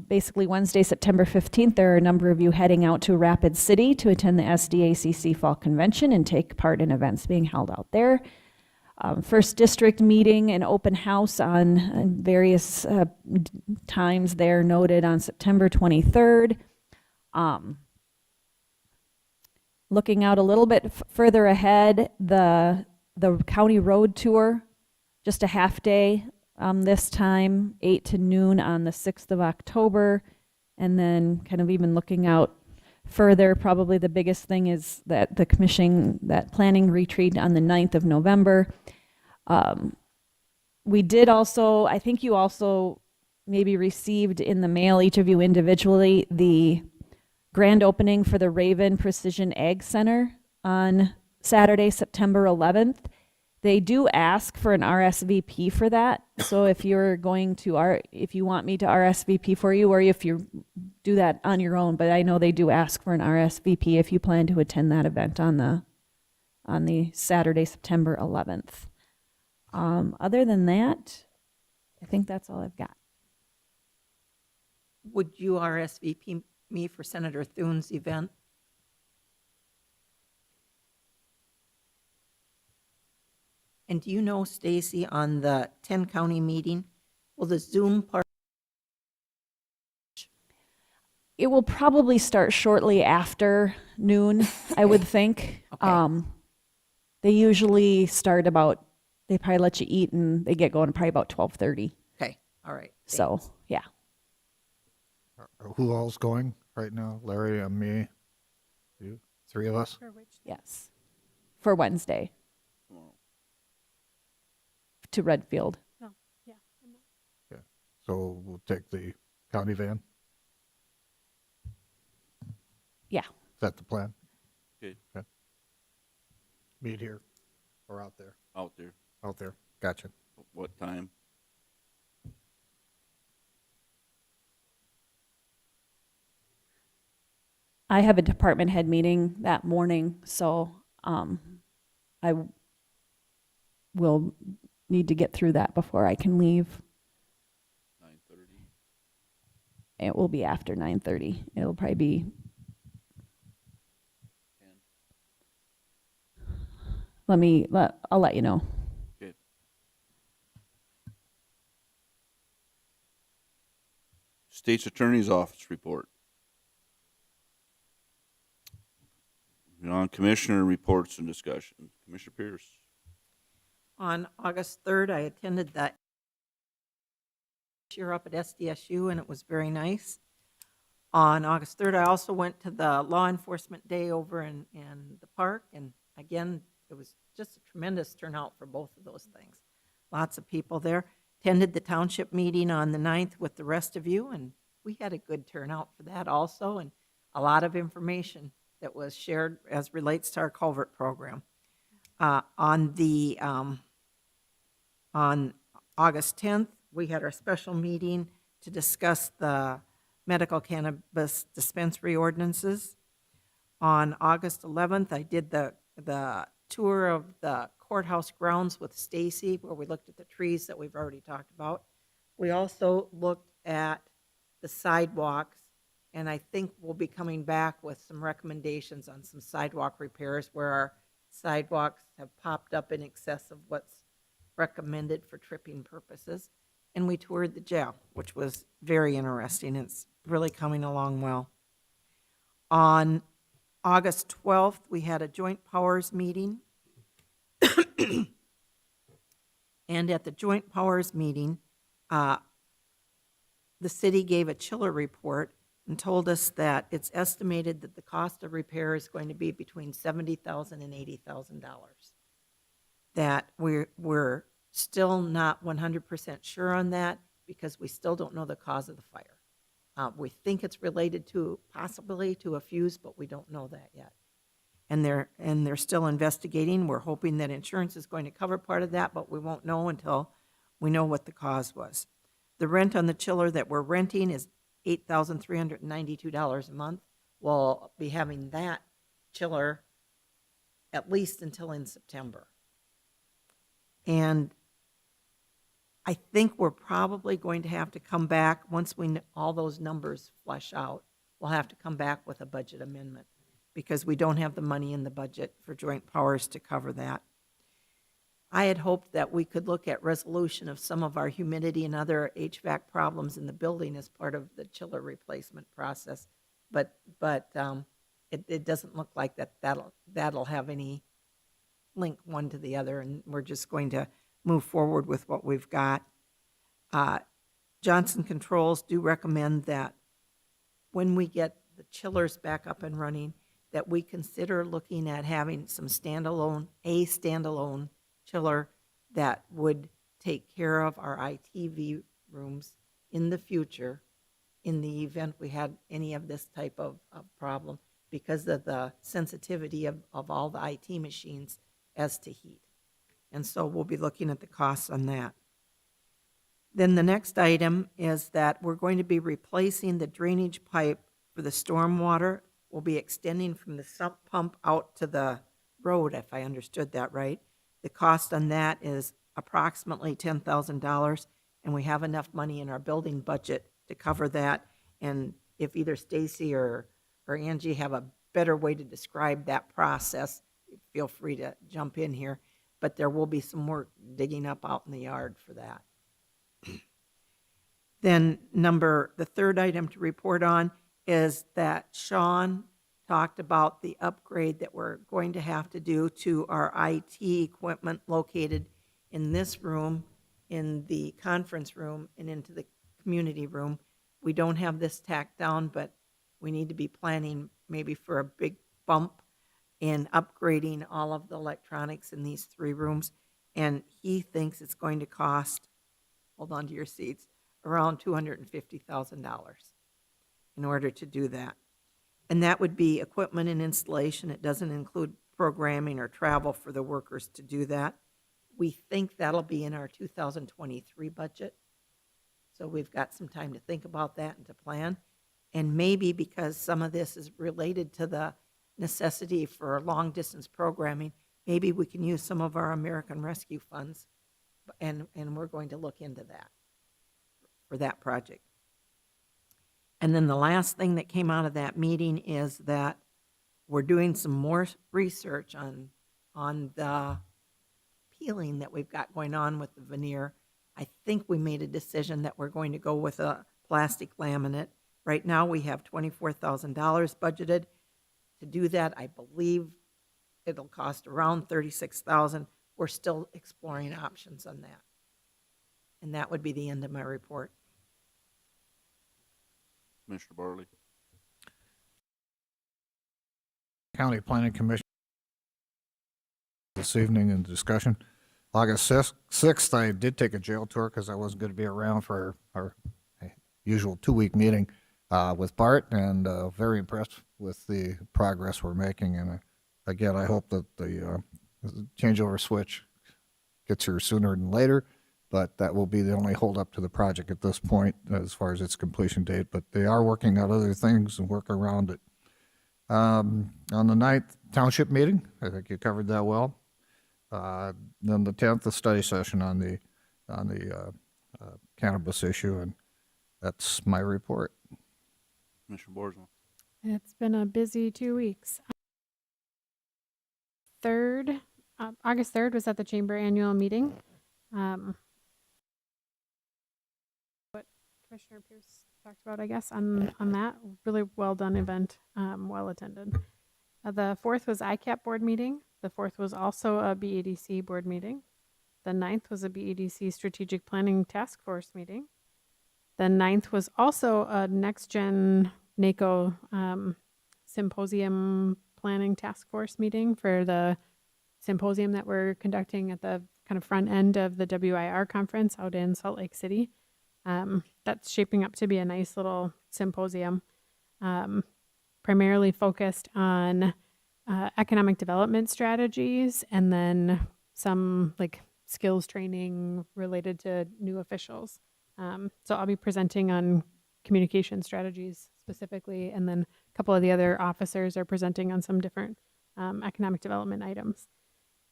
basically Wednesday, September 15th, there are a number of you heading out to Rapid City to attend the SDACC Fall Convention and take part in events being held out there. First district meeting and open house on various times there noted on September 23rd. Looking out a little bit further ahead, the county road tour, just a half day this time, 8 to noon on the 6th of October. And then kind of even looking out further, probably the biggest thing is that the commission, that planning retreat on the 9th of November. We did also, I think you also maybe received in the mail, each of you individually, the grand opening for the Raven Precision Ag Center on Saturday, September 11th. They do ask for an RSVP for that. So if you're going to, if you want me to RSVP for you, or if you do that on your own, but I know they do ask for an RSVP if you plan to attend that event on the Saturday, September 11th. Other than that, I think that's all I've got. Would you RSVP me for Senator Thune's event? And do you know, Stacy, on the 10 county meeting, will the Zoom part? It will probably start shortly after noon, I would think. Okay. They usually start about, they probably let you eat and they get going probably about 12:30. Okay, all right. So, yeah. Who all's going right now? Larry and me? You? 3 of us? Yes. For Wednesday. To Redfield. No, yeah. Yeah. So we'll take the county van? Yeah. Is that the plan? Okay. Okay. Meet here or out there? Out there. Out there. Gotcha. What time? I have a department head meeting that morning, so I will need to get through that before I can leave. 9:30. It will be after 9:30. It'll probably be. 10. I'll let you know. Okay. State's Attorney's Office report. Moving on, Commissioner reports and discussion. Commissioner Pierce. On August 3rd, I attended that year up at SDSU, and it was very nice. On August 3rd, I also went to the Law Enforcement Day over in the park, and again, it was just a tremendous turnout for both of those things. Lots of people there. Attended the township meeting on the 9th with the rest of you, and we had a good turnout for that also, and a lot of information that was shared as relates to our culvert program. On August 10th, we had our special meeting to discuss the medical cannabis dispensary ordinances. On August 11th, I did the tour of the courthouse grounds with Stacy, where we looked at the trees that we've already talked about. We also looked at the sidewalks, and I think we'll be coming back with some recommendations on some sidewalk repairs where our sidewalks have popped up in excess of what's recommended for tripping purposes. And we toured the jail, which was very interesting. It's really coming along well. On August 12th, we had a joint powers meeting. And at the joint powers meeting, the city gave a chiller report and told us that it's estimated that the cost of repair is going to be between $70,000 and $80,000. That we're still not 100% sure on that because we still don't know the cause of the fire. We think it's related to, possibly to a fuse, but we don't know that yet. And they're still investigating. We're hoping that insurance is going to cover part of that, but we won't know until we know what the cause was. The rent on the chiller that we're renting is $8,392 a month. We'll be having that chiller at least until in September. And I think we're probably going to have to come back, once all those numbers flesh out, we'll have to come back with a budget amendment because we don't have the money in the budget for joint powers to cover that. I had hoped that we could look at resolution of some of our humidity and other HVAC problems in the building as part of the chiller replacement process, but it doesn't look like that'll have any link one to the other, and we're just going to move forward with what we've got. Johnson Controls do recommend that when we get the chillers back up and running, that we consider looking at having some standalone chiller that would take care of our ITV rooms in the future in the event we had any of this type of problem because of the sensitivity of all the IT machines as to heat. And so we'll be looking at the costs on that. Then the next item is that we're going to be replacing the drainage pipe for the stormwater. We'll be extending from the sump pump out to the road, if I understood that right. The cost on that is approximately $10,000, and we have enough money in our building budget to cover that. And if either Stacy or Angie have a better way to describe that process, feel free to jump in here. But there will be some work digging up out in the yard for that. Then the third item to report on is that Sean talked about the upgrade that we're going to have to do to our IT equipment located in this room, in the conference room, and into the community room. We don't have this tacked down, but we need to be planning maybe for a big bump in upgrading all of the electronics in these 3 rooms. And he thinks it's going to cost, hold on to your seats, around $250,000 in order to do that. And that would be equipment and installation. It doesn't include programming or travel for the workers to do that. We think that'll be in our 2023 budget. So we've got some time to think about that and to plan. And maybe because some of this is related to the necessity for long-distance programming, maybe we can use some of our American Rescue funds, and we're going to look into that for that project. And then the last thing that came out of that meeting is that we're doing some more research on the peeling that we've got going on with the veneer. I think we made a decision that we're going to go with a plastic laminate. Right now we have $24,000 budgeted. To do that, I believe it'll cost around $36,000. We're still exploring options on that. And that would be the end of my report. Commissioner Barley. County Planning Commission this evening in discussion. August 6th, I did take a jail tour because I wasn't going to be around for our usual 2-week meeting with Bart, and very impressed with the progress we're making. And again, I hope that the changeover switch gets here sooner than later, but that will be the only holdup to the project at this point as far as its completion date. But they are working on other things and work around it. On the 9th township meeting, I think you covered that well. Then the 10th, the study session on the cannabis issue, and that's my report. Commissioner Boersma. It's been a busy 2 weeks. August 3rd was at the Chamber annual meeting. What Commissioner Pierce talked about, I guess, on that. Really well done event, well attended. The 4th was ICAP board meeting. The 4th was also a BEDC board meeting. The 9th was a BEDC strategic planning task force meeting. The 9th was also a next gen NACO symposium planning task force meeting for the symposium that we're conducting at the kind of front end of the WIR conference out in Salt Lake City. That's shaping up to be a nice little symposium, primarily focused on economic development strategies and then some like skills training related to new officials. So I'll be presenting on communication strategies specifically, and then a couple of the other officers are presenting on some different economic development items.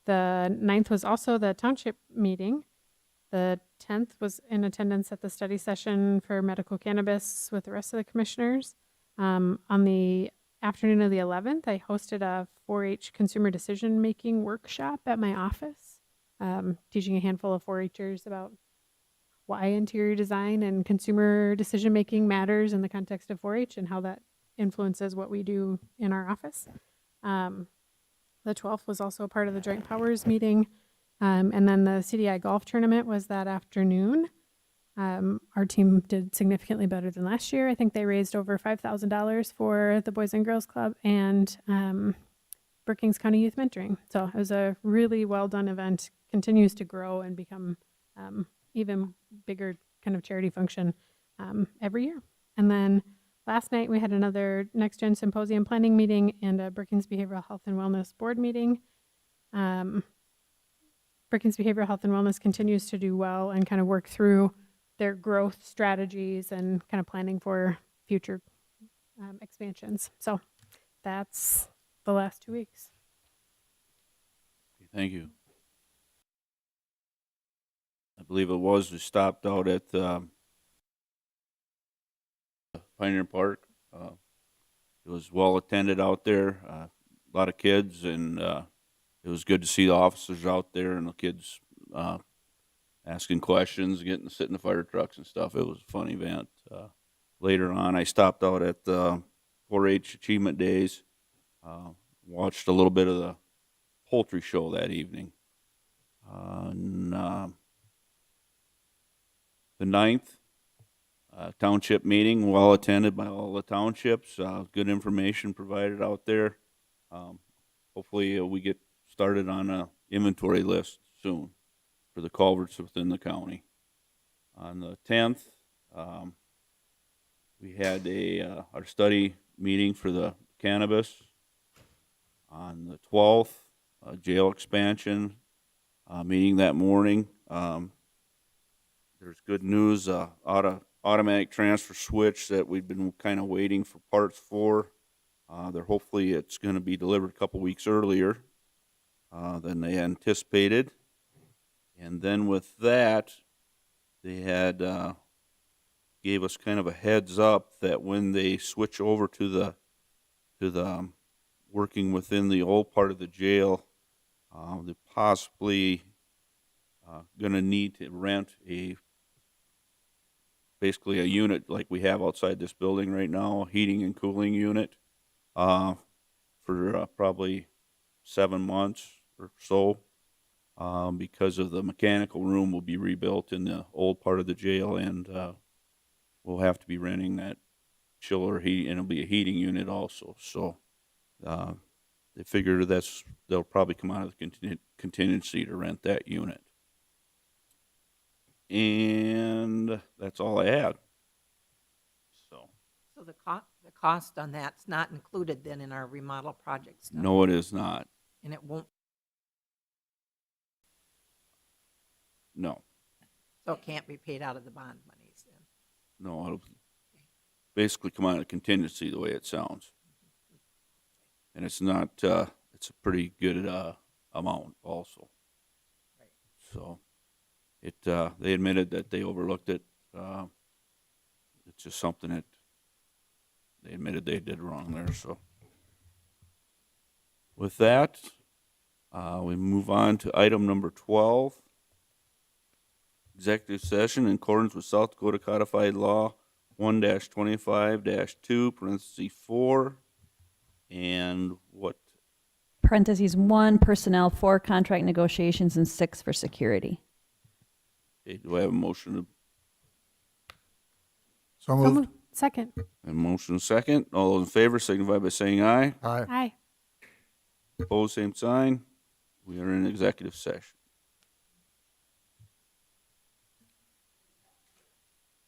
The 9th was also the township meeting. The 10th was in attendance at the study session for medical cannabis with the rest of the commissioners. On the afternoon of the 11th, I hosted a 4-H consumer decision-making workshop at my office, teaching a handful of 4-Hers about why interior design and consumer decision-making matters in the context of 4-H and how that influences what we do in our office. The 12th was also a part of the Joint Powers meeting. And then the CDI golf tournament was that afternoon. Our team did significantly better than last year. I think they raised over $5,000 for the Boys and Girls Club and Brookings County Youth Mentoring. So it was a really well done event, continues to grow and become even bigger kind of charity function every year. And then last night we had another Next Gen Symposium planning meeting and a Brookings Behavioral Health and Wellness Board meeting. Brookings Behavioral Health and Wellness continues to do well and kind of work through their growth strategies and kind of planning for future expansions. So that's the last 2 weeks. Thank you. I believe it was, we stopped out at Pioneer Park. It was well attended out there, a lot of kids, and it was good to see the officers out there and the kids asking questions, getting to sit in the fire trucks and stuff. It was a fun event. Later on, I stopped out at the 4-H Achievement Days, watched a little bit of the poultry show that evening. And, the 9th, township meeting, well attended by all the townships, good information provided out there. Hopefully we get started on a inventory list soon for the culverts within the county. On the 10th, we had our study meeting for the cannabis. On the 12th, jail expansion meeting that morning. There's good news, automatic transfer switch that we've been kind of waiting for parts for. Hopefully it's going to be delivered a couple weeks earlier than they anticipated. And then with that, they had gave us kind of a heads up that when they switch over to the working within the old part of the jail, they're possibly going to need to rent basically a unit like we have outside this building right now, a heating and cooling unit, for probably 7 months or so, because of the mechanical room will be rebuilt in the old part of the jail, and we'll have to be renting that chiller heat, and it'll be a heating unit also. So they figure they'll probably come out of the contingency to rent that unit. And that's all I had. So the cost on that's not included then in our remodel project stuff? no, it is not. And it won't, No, so it can't be paid out of the bond monies then? no, it'll basically come out of contingency the way it sounds. And it's not, it's a pretty good amount also. Right. So they admitted that they overlooked it. It's just something that they admitted they did wrong there. So with that, we move on to item number 12. Executive session in accordance with South Dakota Codified Law 1-25-2, parentheses 4, and what? Parentheses 1, personnel, 4, contract negotiations, and 6 for security. Okay, do I have a motion? So moved. Second. A motion second. All those in favor signify by saying aye. Aye. Aye. Opposed, same sign. We are in executive session.